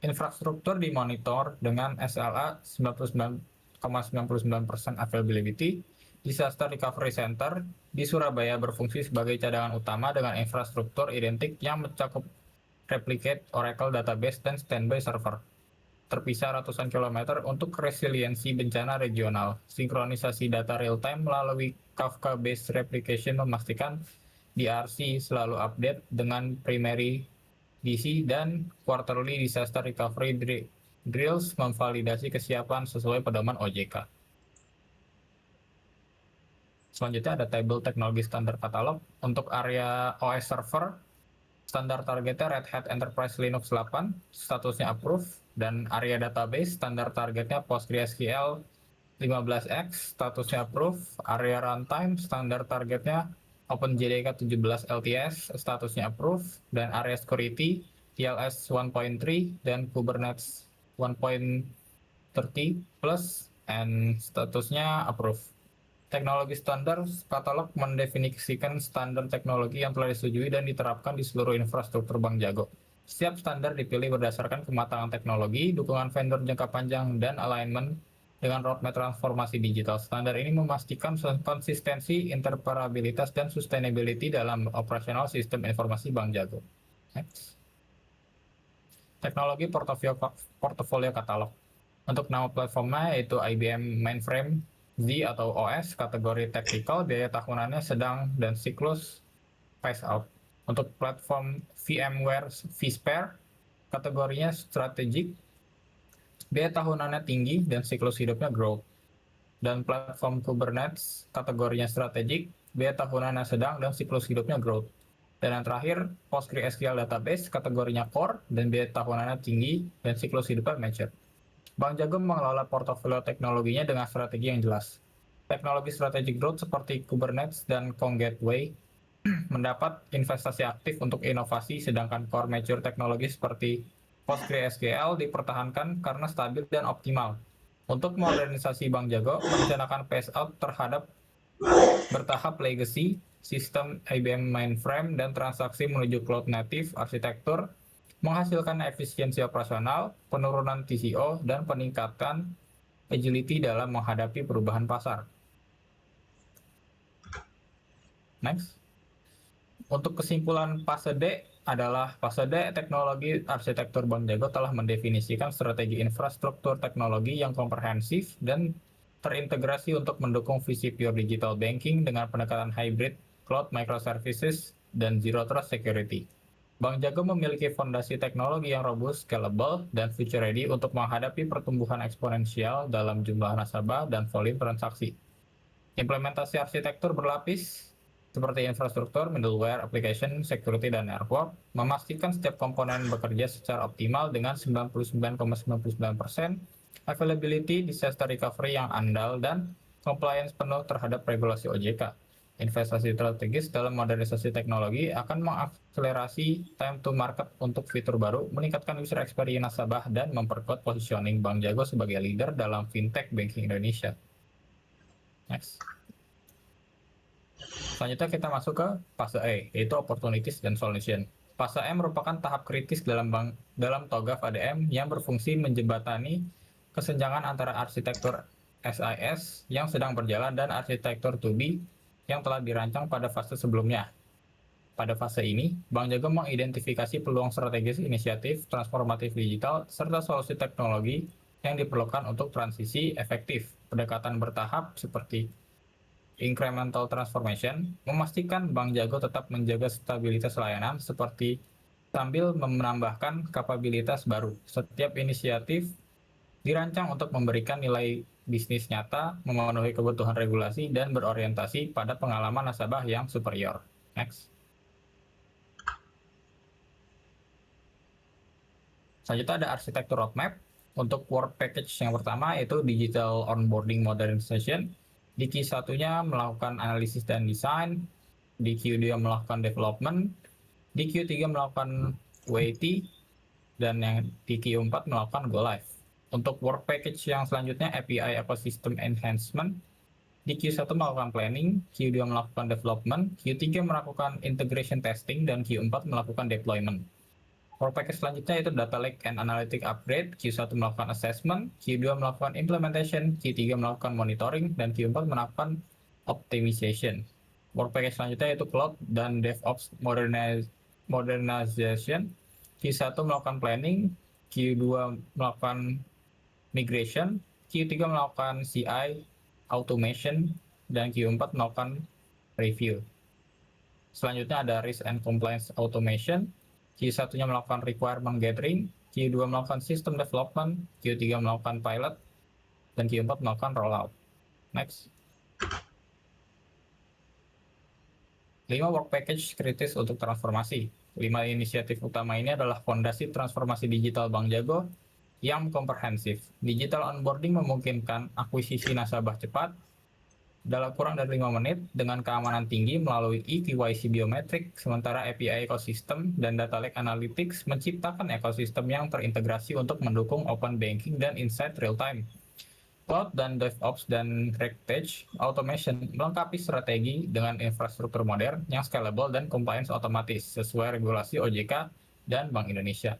Infrastruktur dimonitor dengan SLA 99,99% availability. Disaster Recovery Center di Surabaya berfungsi sebagai cadangan utama dengan infrastruktur identik yang mencakup replicate, Oracle database, dan standby server. Terpisah ratusan kilometer untuk resiliensi bencana regional. Sinkronisasi data real-time melalui Kafka-based replication memastikan DRC selalu update dengan primary DC dan quarterly disaster recovery drills memvalidasi kesiapan sesuai pedoman OJK. Selanjutnya ada table teknologi standar katalog. Untuk area OS server, standar targetnya Red Hat Enterprise Linux 8, statusnya approve, dan area database standar targetnya PostgreSQL 15x, statusnya approve, area runtime standar targetnya OpenJDK 17 LTS, statusnya approve, dan area security TLS 1.3 dan Kubernetes 1.30 plus and statusnya approve. Teknologi standar katalog mendefinisikan standar teknologi yang telah disetujui dan diterapkan di seluruh infrastruktur Bank Jago. Setiap standar dipilih berdasarkan kematangan teknologi, dukungan vendor jangka panjang, dan alignment dengan roadmap transformasi digital. Standar ini memastikan konsistensi, interoperabilitas, dan sustainability dalam operasional sistem informasi Bank Jago. Next. Teknologi portofolio katalog. Untuk nama platformnya yaitu IBM Mainframe Z atau OS, kategori tactical, biaya tahunannya sedang, dan siklus phase out. Untuk platform VMware vSphere, kategorinya strategic, biaya tahunannya tinggi, dan siklus hidupnya growth. Dan platform Kubernetes, kategorinya strategic, biaya tahunannya sedang, dan siklus hidupnya growth. Dan yang terakhir, PostgreSQL database, kategorinya core, dan biaya tahunannya tinggi, dan siklus hidupnya mature. Bank Jago mengelola portofolio teknologinya dengan strategi yang jelas. Teknologi strategic growth seperti Kubernetes dan Kong Gateway mendapat investasi aktif untuk inovasi, sedangkan core mature teknologi seperti PostgreSQL dipertahankan karena stabil dan optimal. Untuk modernisasi Bank Jago merencanakan phase out terhadap bertahap legacy, sistem IBM mainframe, dan transaksi menuju cloud native arsitektur, menghasilkan efisiensi operasional, penurunan TCO, dan peningkatan agility dalam menghadapi perubahan pasar. Next. Untuk kesimpulan fase D adalah fase D teknologi arsitektur Bank Jago telah mendefinisikan strategi infrastruktur teknologi yang komprehensif dan terintegrasi untuk mendukung visi pure digital banking dengan pendekatan hybrid, cloud, microservices, dan zero trust security. Bank Jago memiliki fondasi teknologi yang robust, scalable, dan future ready untuk menghadapi pertumbuhan eksponensial dalam jumlah nasabah dan volume transaksi. Implementasi arsitektur berlapis seperti infrastruktur, middleware, application, security, dan network, memastikan setiap komponen bekerja secara optimal dengan 99,99% availability, disaster recovery yang andal, dan compliance penuh terhadap regulasi OJK. Investasi strategis dalam modernisasi teknologi akan mengakselerasi time to market untuk fitur baru, meningkatkan user experience nasabah, dan memperkuat positioning Bank Jago sebagai leader dalam fintech banking Indonesia. Next. Selanjutnya kita masuk ke fase E, yaitu opportunities dan solution. Fase E merupakan tahap kritis dalam TOGAF ADM yang berfungsi menjembatani kesenjangan antara arsitektur SIS yang sedang berjalan dan arsitektur 2B yang telah dirancang pada fase sebelumnya. Pada fase ini, Bank Jago mengidentifikasi peluang strategis inisiatif transformatif digital serta solusi teknologi yang diperlukan untuk transisi efektif. Pendekatan bertahap seperti incremental transformation memastikan Bank Jago tetap menjaga stabilitas layanan seperti sambil menambahkan kapabilitas baru. Setiap inisiatif dirancang untuk memberikan nilai bisnis nyata, memenuhi kebutuhan regulasi, dan berorientasi pada pengalaman nasabah yang superior. Next. Selanjutnya ada arsitektur roadmap. Untuk work package yang pertama yaitu digital onboarding modernization. Di Q1-nya melakukan analisis dan desain, di Q2 melakukan development, di Q3 melakukan UAT, dan yang di Q4 melakukan go live. Untuk work package yang selanjutnya API ecosystem enhancement, di Q1 melakukan planning, Q2 melakukan development, Q3 melakukan integration testing, dan Q4 melakukan deployment. Work package selanjutnya itu data lake and analytic upgrade, Q1 melakukan assessment, Q2 melakukan implementation, Q3 melakukan monitoring, dan Q4 melakukan optimization. Work package selanjutnya yaitu cloud dan DevOps modernization, Q1 melakukan planning, Q2 melakukan migration, Q3 melakukan CI automation, dan Q4 melakukan review. Selanjutnya ada risk and compliance automation, Q1-nya melakukan requirement gathering, Q2 melakukan system development, Q3 melakukan pilot, dan Q4 melakukan rollout. Next. 5 work package kritis untuk transformasi. 5 inisiatif utama ini adalah fondasi transformasi digital Bank Jago yang komprehensif. Digital onboarding memungkinkan akuisisi nasabah cepat dalam kurang dari 5 menit dengan keamanan tinggi melalui eKYC biometrik, sementara API ekosistem dan data lake analytics menciptakan ekosistem yang terintegrasi untuk mendukung open banking dan insight real time. Cloud dan DevOps dan Package Automation melengkapi strategi dengan infrastruktur modern yang scalable dan compliance otomatis sesuai regulasi OJK dan Bank Indonesia.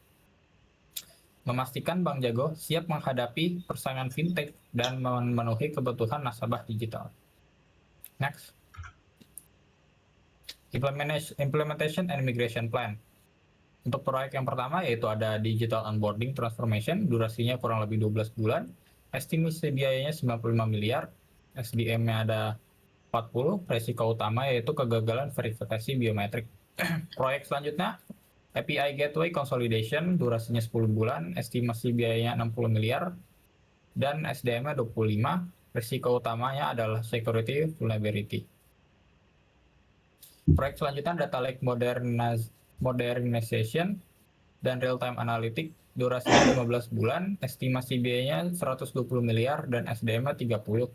Memastikan Bank Jago siap menghadapi persaingan fintech dan memenuhi kebutuhan nasabah digital. Next. Implementation and Migration Plan. Untuk proyek yang pertama yaitu ada Digital Onboarding Transformation, durasinya kurang lebih 12 bulan. Estimasi biayanya 95 miliar, SDM-nya ada 40, resiko utama yaitu kegagalan verifikasi biometrik. Proyek selanjutnya, API Gateway Consolidation, durasinya 10 bulan, estimasi biayanya 60 miliar, dan SDM-nya 25, risiko utamanya adalah security vulnerability. Proyek selanjutnya Data Lake Modernization dan Real Time Analytics, durasinya 15 bulan, estimasi biayanya 120 miliar dan SDM-nya 30.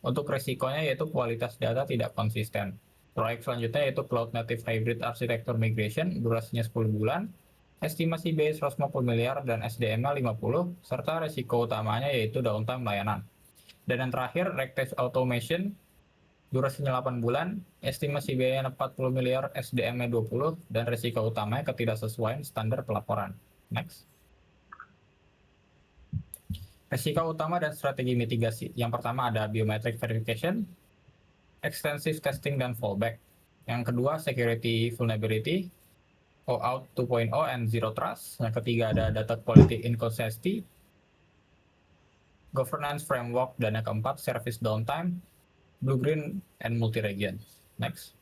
Untuk risikonya yaitu kualitas data tidak konsisten. Proyek selanjutnya yaitu Cloud Native Hybrid Architecture Migration, durasinya 10 bulan, estimasi biaya 150 miliar dan SDM-nya 50, serta risiko utamanya yaitu downtime layanan. Dan yang terakhir, Rectech Automation, durasinya 8 bulan, estimasi biayanya 40 miliar, SDM-nya 20, dan risiko utamanya ketidaksesuaian standar pelaporan. Next. Risiko utama dan strategi mitigasi. Yang pertama ada biometric verification, extensive testing dan fallback. Yang kedua, security vulnerability, OAuth 2.0 and Zero Trust. Yang ketiga ada data quality inconsistency, governance framework, dan yang keempat service downtime, blue green and multi region. Next.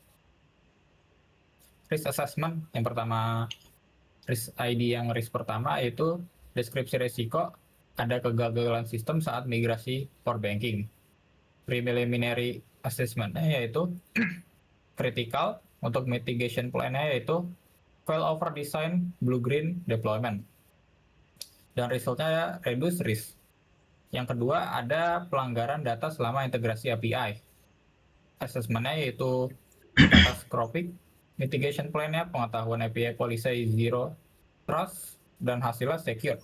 Risk assessment yang pertama, risk ID yang risk pertama yaitu deskripsi risiko ada kegagalan sistem saat migrasi core banking. Preliminary assessment-nya yaitu critical, untuk mitigation plan-nya yaitu failover design, blue green deployment. Dan result-nya ya reduce risk. Yang kedua ada pelanggaran data selama integrasi API. Assessment-nya yaitu catastrophic, mitigation plan-nya pengetahuan API policy zero trust dan hasilnya secure.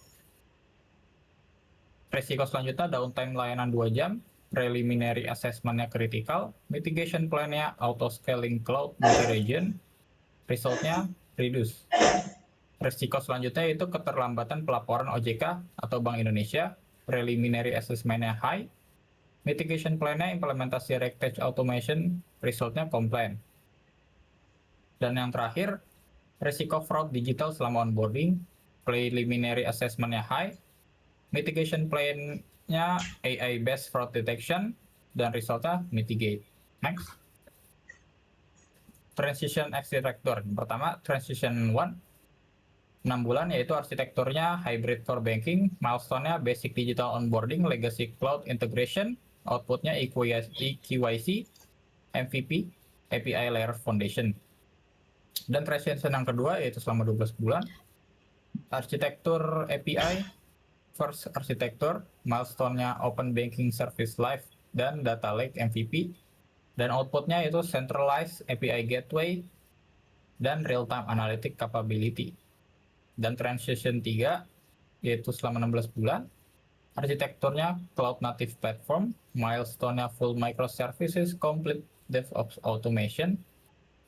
Resiko selanjutnya downtime layanan 2 jam, preliminary assessment-nya critical, mitigation plan-nya auto scaling cloud multi-region, result-nya reduce. Resiko selanjutnya itu keterlambatan pelaporan OJK atau Bank Indonesia, preliminary assessment-nya high, mitigation plan-nya implementasi Rectech automation, result-nya compliant. Dan yang terakhir, resiko fraud digital selama onboarding, preliminary assessment-nya high, mitigation plan-nya AI-based fraud detection, dan result-nya mitigate. Next. Transition architecture. Pertama, transition 1, 6 bulan, yaitu arsitekturnya hybrid core banking, milestone-nya basic digital onboarding, legacy cloud integration, output-nya EQYC, MVP, API layer foundation. Dan transition yang kedua, yaitu selama 12 bulan, arsitektur API, first arsitektur, milestone-nya open banking service live, dan data lake MVP, dan output-nya yaitu centralized API gateway, dan real-time analytic capability. Dan transition 3, yaitu selama 16 bulan, arsitekturnya cloud native platform, milestone-nya full microservices, complete DevOps automation,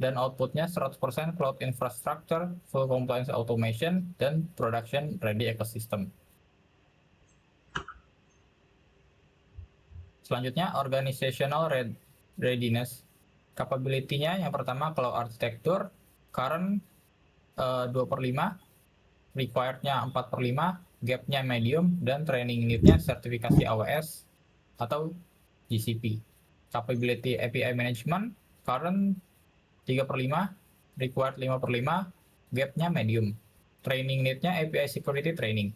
dan outputnya 100% cloud infrastructure, full compliance automation, dan production ready ecosystem. Selanjutnya, organizational readiness. Capability-nya yang pertama cloud architecture, current 2/5, required-nya 4/5, gap-nya medium, dan training need-nya sertifikasi AWS atau GCP. Capability API management, current 3/5, required 5/5, gap-nya medium. Training need-nya API security training.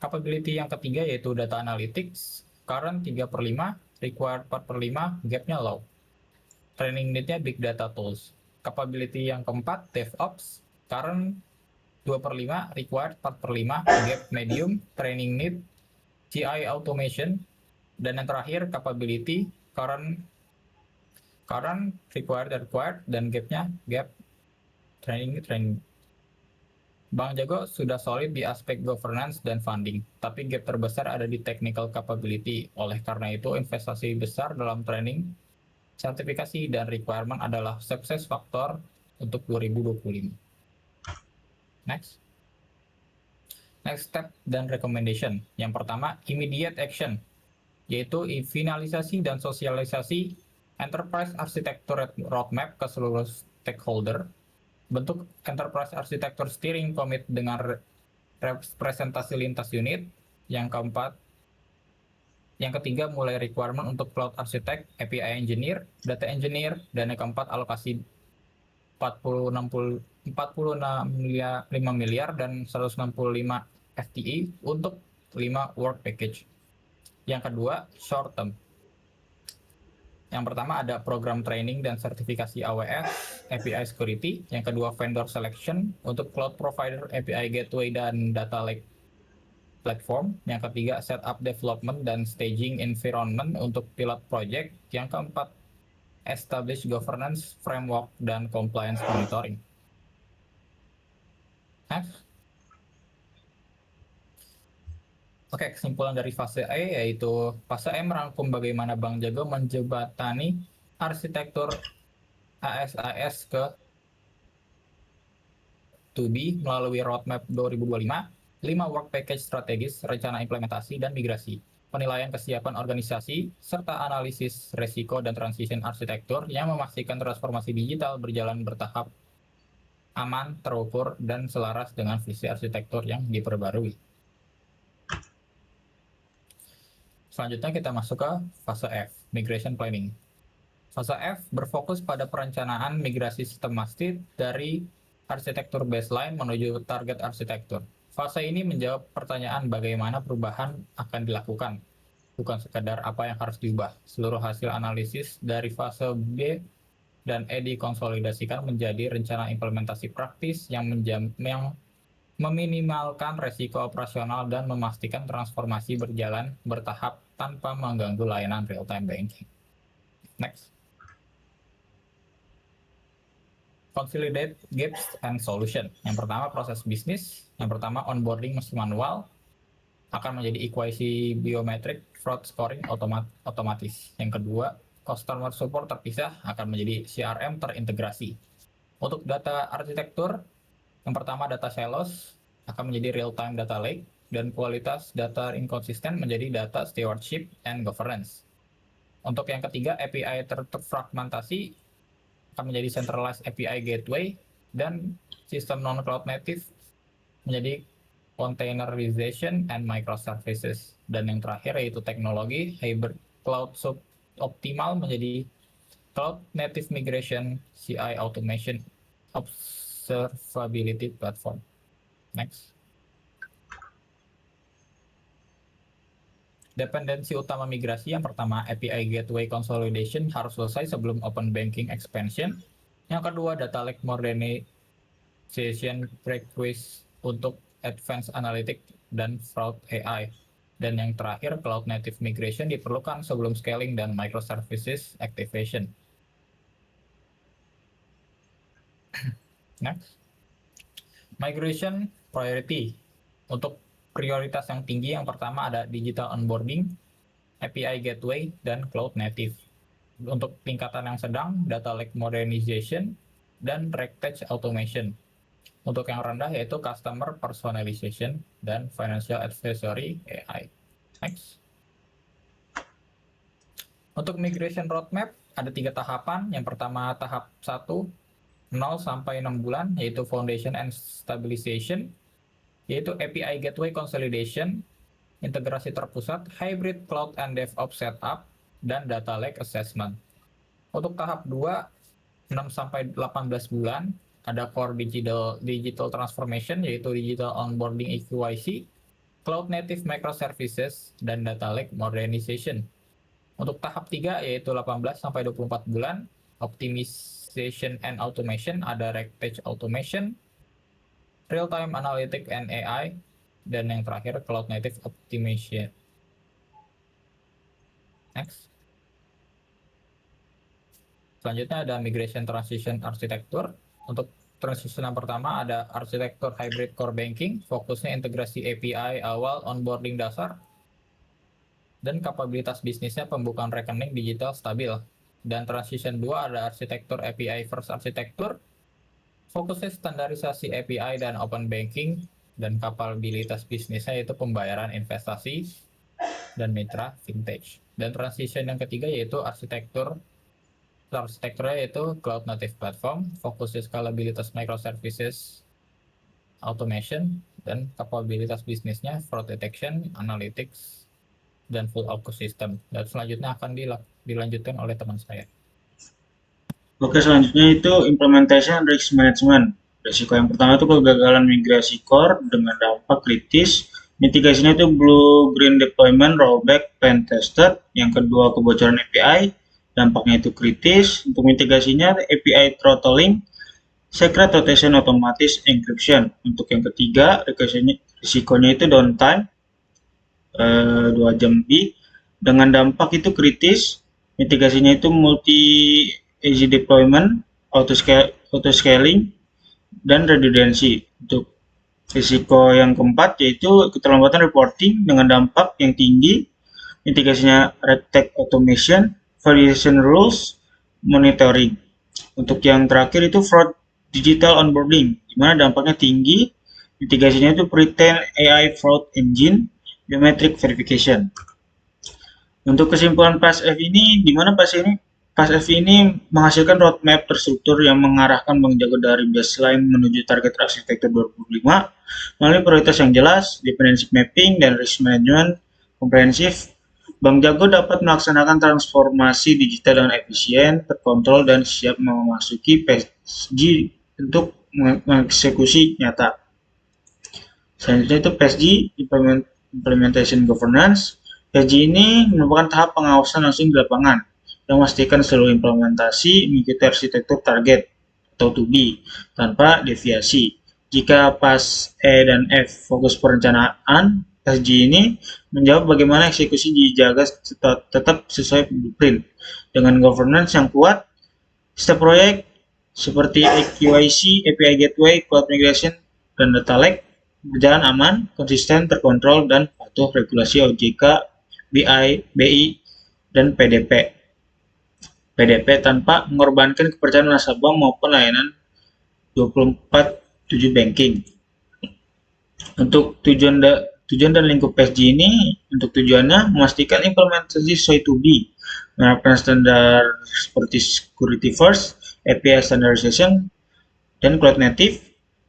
Capability yang ketiga yaitu data analytics, current 3/5, required 4/5, gap-nya low. Training need-nya big data tools. Capability yang keempat, DevOps, current 2/5, required 4/5, gap medium, training need, CI automation, dan yang terakhir capability, current required, dan gap-nya gap, training. Bank Jago sudah solid di aspek governance dan funding, tapi gap terbesar ada di technical capability. Oleh karena itu, investasi besar dalam training, sertifikasi, dan requirement adalah sukses faktor untuk 2025. Next step dan recommendation. Yang pertama, immediate action, yaitu finalisasi dan sosialisasi enterprise architecture roadmap ke seluruh stakeholder. Bentuk enterprise architecture steering commit dengan representasi lintas unit. Yang ketiga mulai requirement untuk cloud architect, API engineer, data engineer, dan yang keempat alokasi 45 miliar dan 165 FTE untuk 5 work package. Yang kedua, short term. Yang pertama ada program training dan sertifikasi AWS, API security. Yang kedua, vendor selection untuk cloud provider, API gateway, dan data lake platform. Yang ketiga, setup development dan staging environment untuk pilot project. Yang keempat, establish governance framework dan compliance monitoring. Next. Oke, kesimpulan dari fase E yaitu fase E merangkum bagaimana Bank Jago menjembatani arsitektur ASAS ke 2B melalui roadmap 2025, 5 work package strategis, rencana implementasi, dan migrasi. penilaian kesiapan organisasi, serta analisis resiko dan transition arsitektur yang memastikan transformasi digital berjalan bertahap, aman, terukur, dan selaras dengan visi arsitektur yang diperbarui. Selanjutnya kita masuk ke fase F, Migration Planning. Fase F berfokus pada perencanaan migrasi sistematis dari arsitektur baseline menuju target arsitektur. Fase ini menjawab pertanyaan bagaimana perubahan akan dilakukan, bukan sekadar apa yang harus diubah. Seluruh hasil analisis dari fase B dan E dikonsolidasikan menjadi rencana implementasi praktis yang meminimalkan resiko operasional dan memastikan transformasi berjalan bertahap tanpa mengganggu layanan real-time banking. Next. Consolidate gaps and solution. Yang pertama proses bisnis, yang pertama onboarding masih manual akan menjadi ekuasi biometrik fraud scoring otomatis. Yang kedua, customer support terpisah akan menjadi CRM terintegrasi. Untuk data arsitektur, yang pertama data silos akan menjadi real time data lake dan kualitas data inkonsisten menjadi data stewardship and governance. Untuk yang ketiga, API terfragmentasi akan menjadi centralized API gateway dan sistem non-cloud native menjadi containerization and microservices. Dan yang terakhir yaitu teknologi hybrid cloud suboptimal menjadi cloud native migration CI automation observability platform. Next. Dependensi utama migrasi yang pertama API Gateway Consolidation harus selesai sebelum Open Banking Expansion. Yang kedua Data Lake Modernization Prerequisite untuk Advanced Analytics dan Fraud AI. Dan yang terakhir Cloud Native Migration diperlukan sebelum scaling dan Microservices Activation. Next. Migration Priority. Untuk prioritas yang tinggi yang pertama ada digital onboarding, API gateway, dan cloud native. Untuk tingkatan yang sedang, data lake modernization, dan rectech automation. Untuk yang rendah yaitu customer personalization dan financial advisory AI. Next. Untuk migration roadmap ada 3 tahapan. Yang pertama tahap 1, 0 sampai 6 bulan, yaitu foundation and stabilization, yaitu API Gateway Consolidation, integrasi terpusat, hybrid cloud and DevOps setup, dan data lake assessment. Untuk tahap 2, 6-18 bulan, ada core digital transformation, yaitu digital onboarding EQYC, cloud native microservices, dan data lake modernization. Untuk tahap 3, yaitu 18-24 bulan, optimization and automation, ada rectech automation, real-time analytics and AI, dan yang terakhir cloud native optimization. Next. Selanjutnya ada migration transition architecture. Untuk transition yang pertama ada arsitektur hybrid core banking, fokusnya integrasi API awal onboarding dasar, dan kapabilitas bisnisnya pembukaan rekening digital stabil. Dan transition 2 ada arsitektur API first arsitektur, fokusnya standarisasi API dan open banking, dan kapabilitas bisnisnya yaitu pembayaran investasi dan mitra vintage. Dan transition yang ketiga yaitu arsitekturnya yaitu cloud native platform, fokusnya scalabilitas microservices automation, dan kapabilitas bisnisnya fraud detection, analytics, dan full ecosystem. Dan selanjutnya akan dilanjutkan oleh teman saya. Oke, selanjutnya itu implementation risk management. Risiko yang pertama itu kegagalan migrasi core dengan dampak kritis. Mitigasinya itu blue green deployment, rollback, pen tested. Yang kedua kebocoran API, dampaknya itu kritis. Untuk mitigasinya API throttling, secret rotation otomatis encryption. Untuk yang ketiga risikonya itu downtime 2 jam lebih. Dengan dampak itu kritis. Mitigasinya itu multi easy deployment, auto scaling, dan redundancy. Untuk risiko yang keempat yaitu keterlambatan reporting dengan dampak yang tinggi. Mitigasinya rectech automation, validation rules, monitoring. Untuk yang terakhir itu fraud digital onboarding, di mana dampaknya tinggi. Mitigasinya itu pretend AI fraud engine, biometric verification. Untuk kesimpulan PASF ini, di mana PASF ini menghasilkan roadmap terstruktur yang mengarahkan Bank Jago dari baseline menuju target arsitektur 2025 melalui prioritas yang jelas, dependency mapping, dan risk management komprehensif. Bank Jago dapat melaksanakan transformasi digital dengan efisien, terkontrol, dan siap memasuki PSG untuk mengeksekusi nyata. Selanjutnya itu PSG, Implementation Governance. PSG ini merupakan tahap pengawasan langsung di lapangan yang memastikan seluruh implementasi mengikuti arsitektur target atau to be tanpa deviasi. Jika PAS E dan F fokus perencanaan, PSG ini menjawab bagaimana eksekusi dijaga tetap sesuai blueprint. Dengan governance yang kuat, setiap proyek seperti QIC, API Gateway, Cloud Migration, dan Data Lake berjalan aman, konsisten, terkontrol, dan patuh regulasi OJK, BI, dan PDP tanpa mengorbankan kepercayaan nasabah maupun layanan 24/7 banking. Untuk tujuan dan lingkup PSG ini, untuk tujuannya memastikan implementasi sesuai to be, menerapkan standar seperti security first, API standardization, dan cloud native,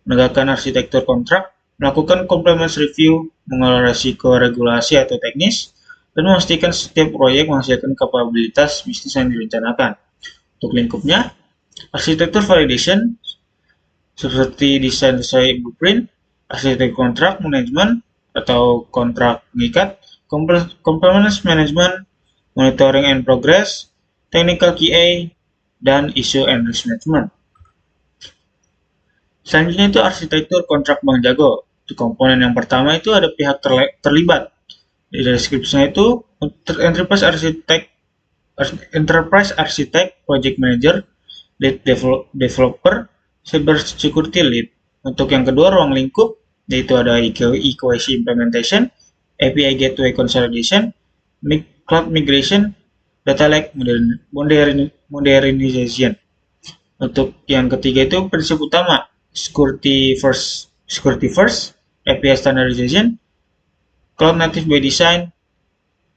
menegakkan arsitektur kontrak, melakukan compliance review, mengelola risiko regulasi atau teknis, dan memastikan setiap proyek menghasilkan kapabilitas bisnis yang direncanakan. Untuk lingkupnya, arsitektur validation seperti desain sesuai blueprint, arsitektur kontrak manajemen atau kontrak mengikat, compliance management, monitoring and progress, technical QA, dan issue and risk management. Selanjutnya itu arsitektur kontrak Bank Jago. Untuk komponen yang pertama itu ada pihak terlibat. Di deskripsinya itu Enterprise Architect, Project Manager, Lead Developer, Cyber Security Lead. Untuk yang kedua ruang lingkup, yaitu ada EQIC Implementation, API Gateway Consolidation, Cloud Migration, Data Lake Modernization. Untuk yang ketiga itu prinsip utama, Security First, API Standardization, Cloud Native by Design,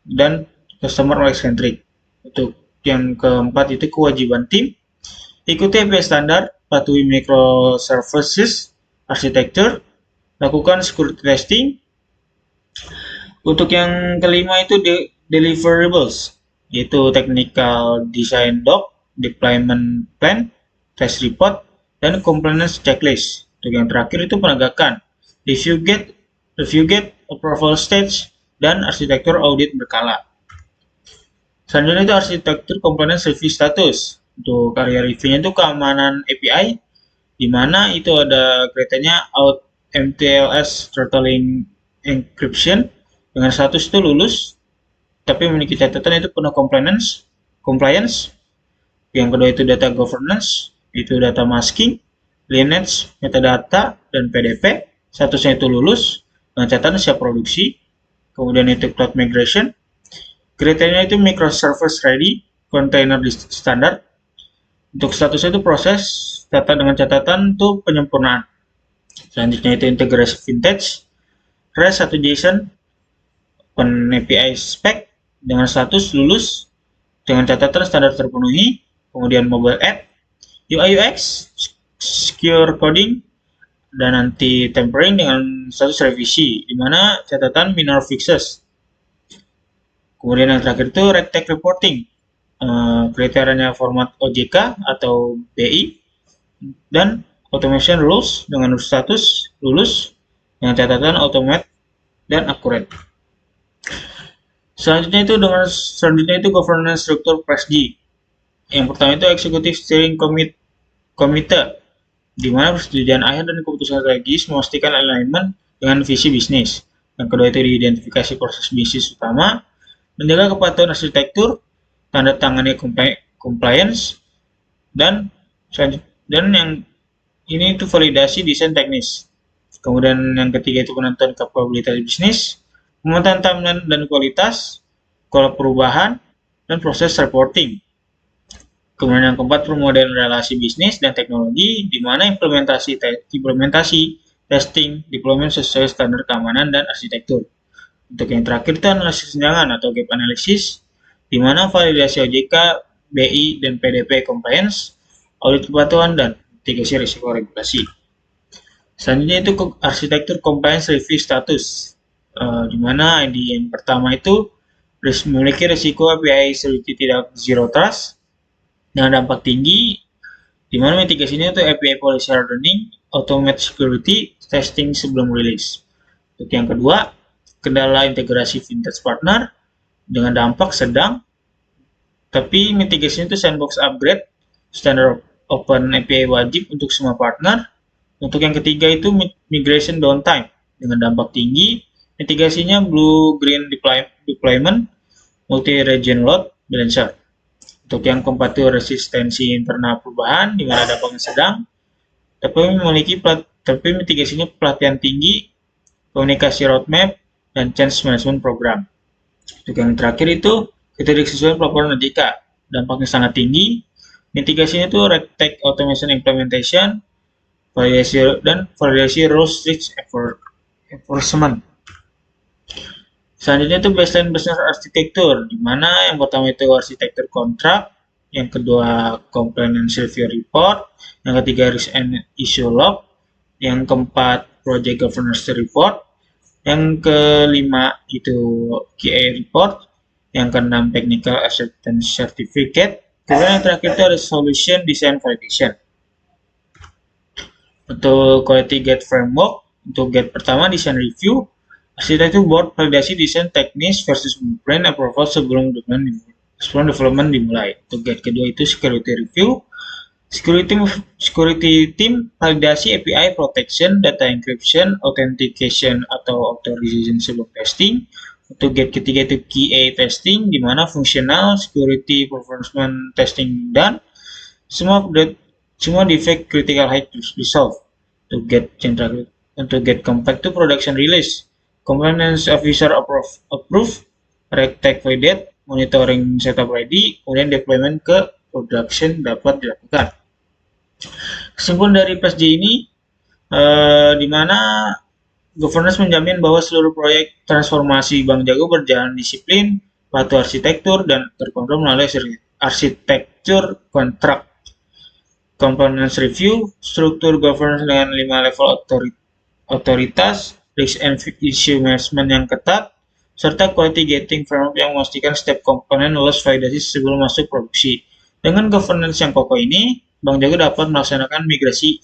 dan Customer Centric. Untuk yang keempat itu kewajiban tim, ikuti API standar, patuhi microservices architecture, lakukan security testing. Untuk yang kelima itu deliverables, yaitu technical design doc, deployment plan, test report, dan compliance checklist. Untuk yang terakhir itu penegakan, review gate, approval stage, dan arsitektur audit berkala. Selanjutnya itu arsitektur compliance review status. Untuk area reviewnya itu keamanan API, di mana itu ada kriterianya MTLS throttling encryption dengan status itu lulus, tapi memiliki catatan itu penuh compliance. Yang kedua itu data governance, itu data masking, lineage, metadata, dan PDP. Statusnya itu lulus dengan catatan siap produksi. Kemudian itu cloud migration, kriterianya itu microservice ready, container standar. Untuk statusnya itu proses, data dengan catatan itu penyempurnaan. Selanjutnya itu integrasi vintage, REST atau JSON, Open API spec dengan status lulus dengan catatan standar terpenuhi. Kemudian mobile app, UI UX, secure coding, dan anti tampering dengan status revisi, di mana catatan minor fixes. Kemudian yang terakhir itu RegTech reporting, kriterianya format OJK atau BI, dan automation rules dengan status lulus dengan catatan automate dan accurate. Selanjutnya itu governance struktur PSG. Yang pertama itu executive steering committee, di mana persetujuan akhir dan keputusan strategis memastikan alignment dengan visi bisnis. Yang kedua itu diidentifikasi proses bisnis utama, menjaga kepatuhan arsitektur, tanda tangani compliance, dan yang ini itu validasi desain teknis. Kemudian yang ketiga itu penentuan kapabilitas bisnis, pemetaan timeline dan kualitas, pola perubahan, dan proses reporting. Kemudian yang keempat pemodelan relasi bisnis dan teknologi, di mana implementasi, testing, deployment sesuai standar keamanan dan arsitektur. Untuk yang terakhir itu analisis senjangan atau gap analysis, di mana validasi OJK, BI, dan PDP compliance, audit kepatuhan, dan mitigasi risiko regulasi. Selanjutnya itu arsitektur compliance review status, di mana ID yang pertama itu memiliki risiko API security tidak zero trust dengan dampak tinggi, di mana mitigasinya itu API policy hardening, automate security testing sebelum rilis. Untuk yang kedua, kendala integrasi vintage partner dengan dampak sedang, tapi mitigasinya itu sandbox upgrade, standar open API wajib untuk semua partner. Untuk yang ketiga itu migration downtime dengan dampak tinggi, mitigasinya blue-green deployment, multi-region load balancer. Untuk yang keempat itu resistensi internal perubahan, di mana dampaknya sedang, tapi mitigasinya pelatihan tinggi, komunikasi roadmap, dan change management program. Untuk yang terakhir itu ketidaksesuaian pelaporan OJK, dampaknya sangat tinggi, mitigasinya itu RegTech automation implementation, validasi rules risk enforcement. Selanjutnya itu baseline business architecture, di mana yang pertama itu arsitektur kontrak, yang kedua compliance review report, yang ketiga risk and issue log, yang keempat project governance report, yang kelima itu QA report, yang keenam technical acceptance certificate, kemudian yang terakhir itu ada solution design validation. Untuk quality gate framework, untuk gate pertama design review, arsitektur board validasi desain teknis versus blueprint approval sebelum development dimulai. Untuk gate kedua itu security review, security team validasi API protection, data encryption, authentication atau authorization sebelum testing. Untuk gate ketiga itu QA testing, di mana fungsional, security, performance testing dan semua defect critical high resolve. Untuk gate keempat itu production release, compliance officer approve, RegTech validate, monitoring setup ready, kemudian deployment ke production dapat dilakukan. Kesimpulan dari PSJ ini, di mana governance menjamin bahwa seluruh proyek transformasi Bank Jago berjalan disiplin, patuh arsitektur, dan terkontrol melalui arsitektur kontrak. Compliance review, struktur governance dengan 5 level otoritas, risk and issue management yang ketat, serta quality gating framework yang memastikan setiap komponen lolos validasi sebelum masuk produksi. Dengan governance yang kokoh ini, Bank Jago dapat melaksanakan migrasi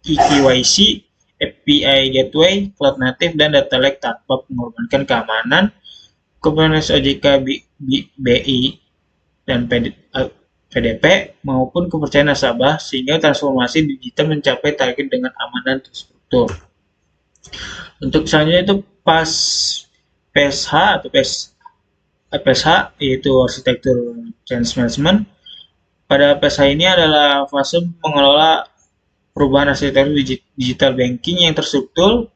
EKYC, API gateway, cloud native, dan data lake tanpa mengorbankan keamanan, compliance OJK, BI, dan PDP maupun kepercayaan nasabah, sehingga transformasi digital mencapai target dengan aman dan terstruktur. Untuk selanjutnya itu PSH atau PSH, yaitu arsitektur change management. Pada PSH ini adalah fase mengelola perubahan arsitektur digital banking yang terstruktur,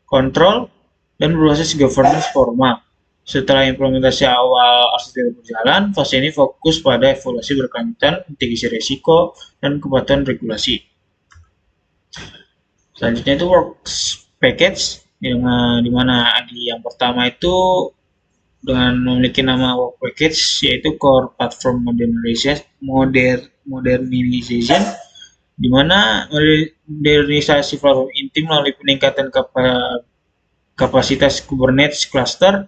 kontrol, dan berbasis governance formal. Setelah implementasi awal arsitektur berjalan, fase ini fokus pada evaluasi berkelanjutan, mitigasi risiko, dan kepatuhan regulasi. Selanjutnya itu works package, di mana yang pertama itu dengan memiliki nama work package, yaitu core platform modernization, di mana modernisasi platform inti melalui peningkatan kapasitas Kubernetes cluster,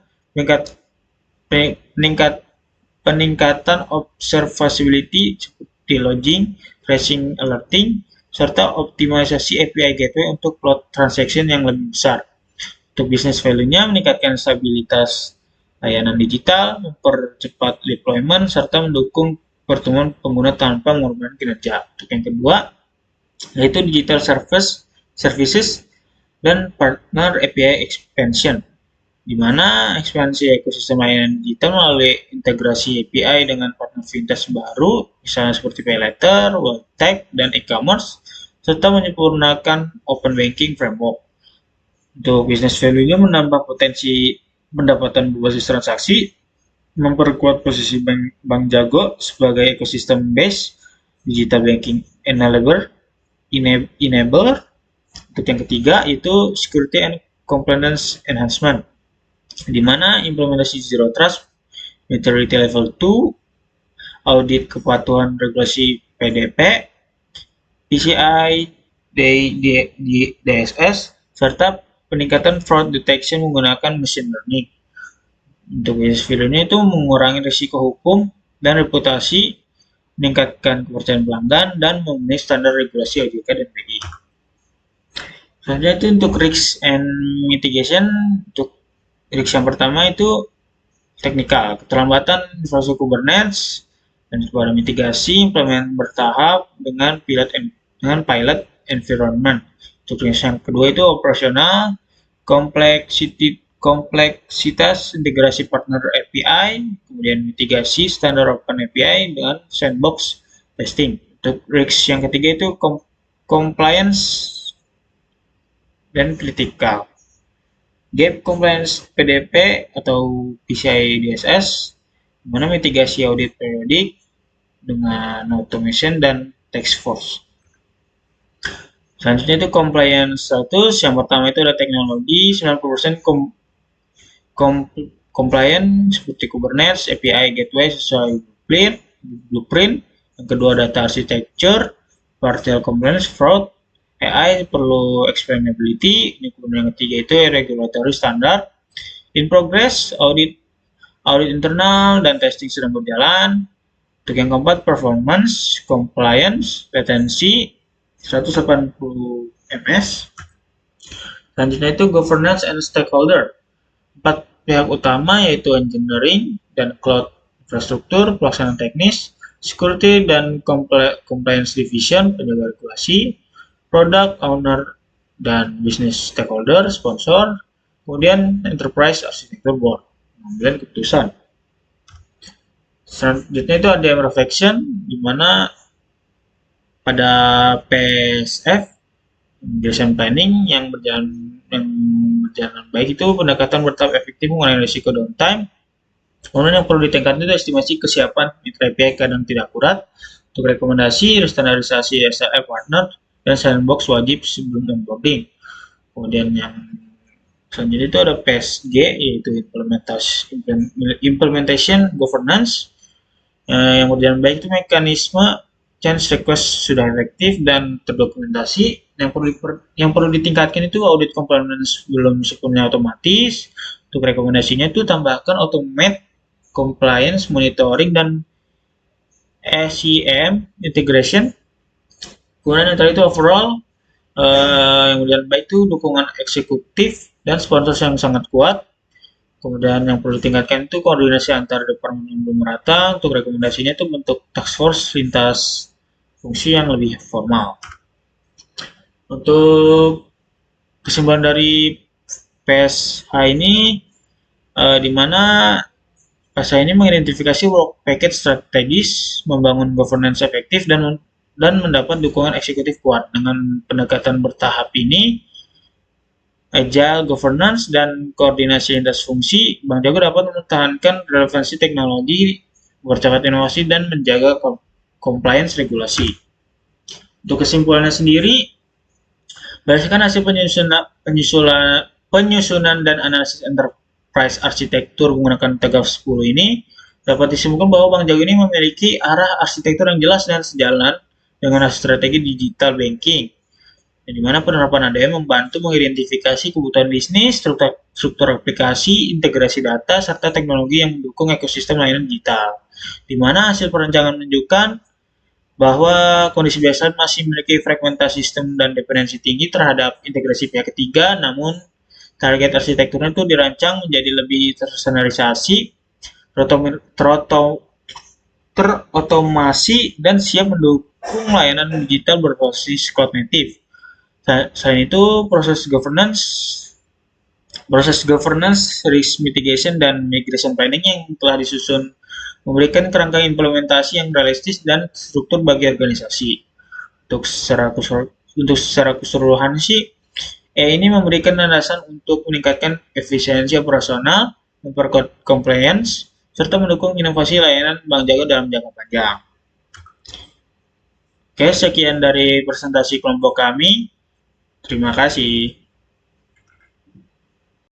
peningkatan observability seperti logging, tracing, alerting, serta optimalisasi API gateway untuk cloud transaction yang lebih besar. Untuk business value-nya meningkatkan stabilitas layanan digital, mempercepat deployment, serta mendukung pertumbuhan pengguna tanpa mengorbankan kinerja. Untuk yang kedua, yaitu digital services dan partner API expansion, di mana ekspansi ekosistem layanan digital melalui integrasi API dengan partner fintech baru, misalnya seperti PayLater, WealthTech, dan e-commerce, serta menyempurnakan open banking framework. Untuk business value-nya menambah potensi pendapatan berbasis transaksi, memperkuat posisi Bank Jago sebagai ekosistem based digital banking enabler. Untuk yang ketiga itu security and compliance enhancement, di mana implementasi zero trust, Maturity Level 2, audit kepatuhan regulasi PDP, PCI, DSS, serta peningkatan fraud detection menggunakan machine learning. Untuk bisnis value-nya itu mengurangi risiko hukum dan reputasi, meningkatkan kepercayaan pelanggan, dan memenuhi standar regulasi OJK dan BI. Selanjutnya itu untuk risk and mitigation. Untuk risk yang pertama itu teknikal, keterlambatan infrastruktur Kubernetes, dan pada mitigasi implement bertahap dengan pilot environment. Untuk yang kedua itu operasional, kompleksitas integrasi partner API, kemudian mitigasi standar open API dengan sandbox testing. Untuk risk yang ketiga itu compliance dan kritikal. Gap compliance PDP atau PCI DSS, di mana mitigasi audit periodik dengan automation dan task force. Selanjutnya itu compliance status. Yang pertama itu ada teknologi, 90% compliant seperti Kubernetes, API gateway sesuai blueprint. Yang kedua data architecture, partial compliance, fraud, AI perlu explainability. Kemudian yang ketiga itu regulatory standard. In progress, audit internal dan testing sedang berjalan. Untuk yang keempat, performance, compliance, latency 180 ms. Selanjutnya itu governance and stakeholder. 4 pihak utama yaitu engineering dan cloud infrastruktur, pelaksanaan teknis, security dan compliance division, penjaga regulasi, product owner dan business stakeholder, sponsor, kemudian enterprise architecture board, mengambil keputusan. Selanjutnya itu ada reflection, di mana pada PSF design planning yang berjalan baik itu pendekatan bertahap efektif mengurangi risiko downtime. Kemudian yang perlu ditingkatkan itu estimasi kesiapan mitra API kadang tidak akurat. Untuk rekomendasi standarisasi SLA partner dan sandbox wajib sebelum onboarding. Kemudian yang selanjutnya itu ada PSG, yaitu implementation governance. Yang berjalan baik itu mekanisme change request sudah efektif dan terdokumentasi. Yang perlu ditingkatkan itu audit compliance belum sepenuhnya otomatis. Untuk rekomendasinya itu tambahkan automate compliance monitoring dan SCM integration. Kemudian yang tadi itu overall yang berjalan baik itu dukungan eksekutif dan sponsor yang sangat kuat. Kemudian yang perlu ditingkatkan itu koordinasi antar departemen yang belum merata. Untuk rekomendasinya itu bentuk task force lintas fungsi yang lebih formal. Untuk kesimpulan dari PSH ini, di mana PSH ini mengidentifikasi work package strategis, membangun governance efektif, dan mendapat dukungan eksekutif kuat. Dengan pendekatan bertahap ini, agile governance dan koordinasi lintas fungsi, Bank Jago dapat mempertahankan relevansi teknologi, mempercepat inovasi, dan menjaga compliance regulasi. Untuk kesimpulannya sendiri, berdasarkan hasil penyusunan dan analisis enterprise arsitektur menggunakan TGAF 10 ini, dapat disimpulkan bahwa Bank Jago ini memiliki arah arsitektur yang jelas dan sejalan dengan strategi digital banking, di mana penerapan ADM membantu mengidentifikasi kebutuhan bisnis, struktur aplikasi, integrasi data, serta teknologi yang mendukung ekosistem layanan digital. Di mana hasil perencanaan menunjukkan bahwa kondisi biasa masih memiliki fragmentasi sistem dan dependensi tinggi terhadap integrasi pihak ketiga, namun target arsitekturnya itu dirancang menjadi lebih terstandarisasi, terotomasi, dan siap mendukung layanan digital berbasis cloud native. Selain itu, proses governance, risk mitigation, dan migration planning yang telah disusun memberikan kerangka implementasi yang realistis dan struktur bagi organisasi. Untuk secara keseluruhan sih, ini memberikan landasan untuk meningkatkan efisiensi operasional, memperkuat compliance, serta mendukung inovasi layanan Bank Jago dalam jangka panjang. Oke, sekian dari presentasi kelompok kami. Terima kasih.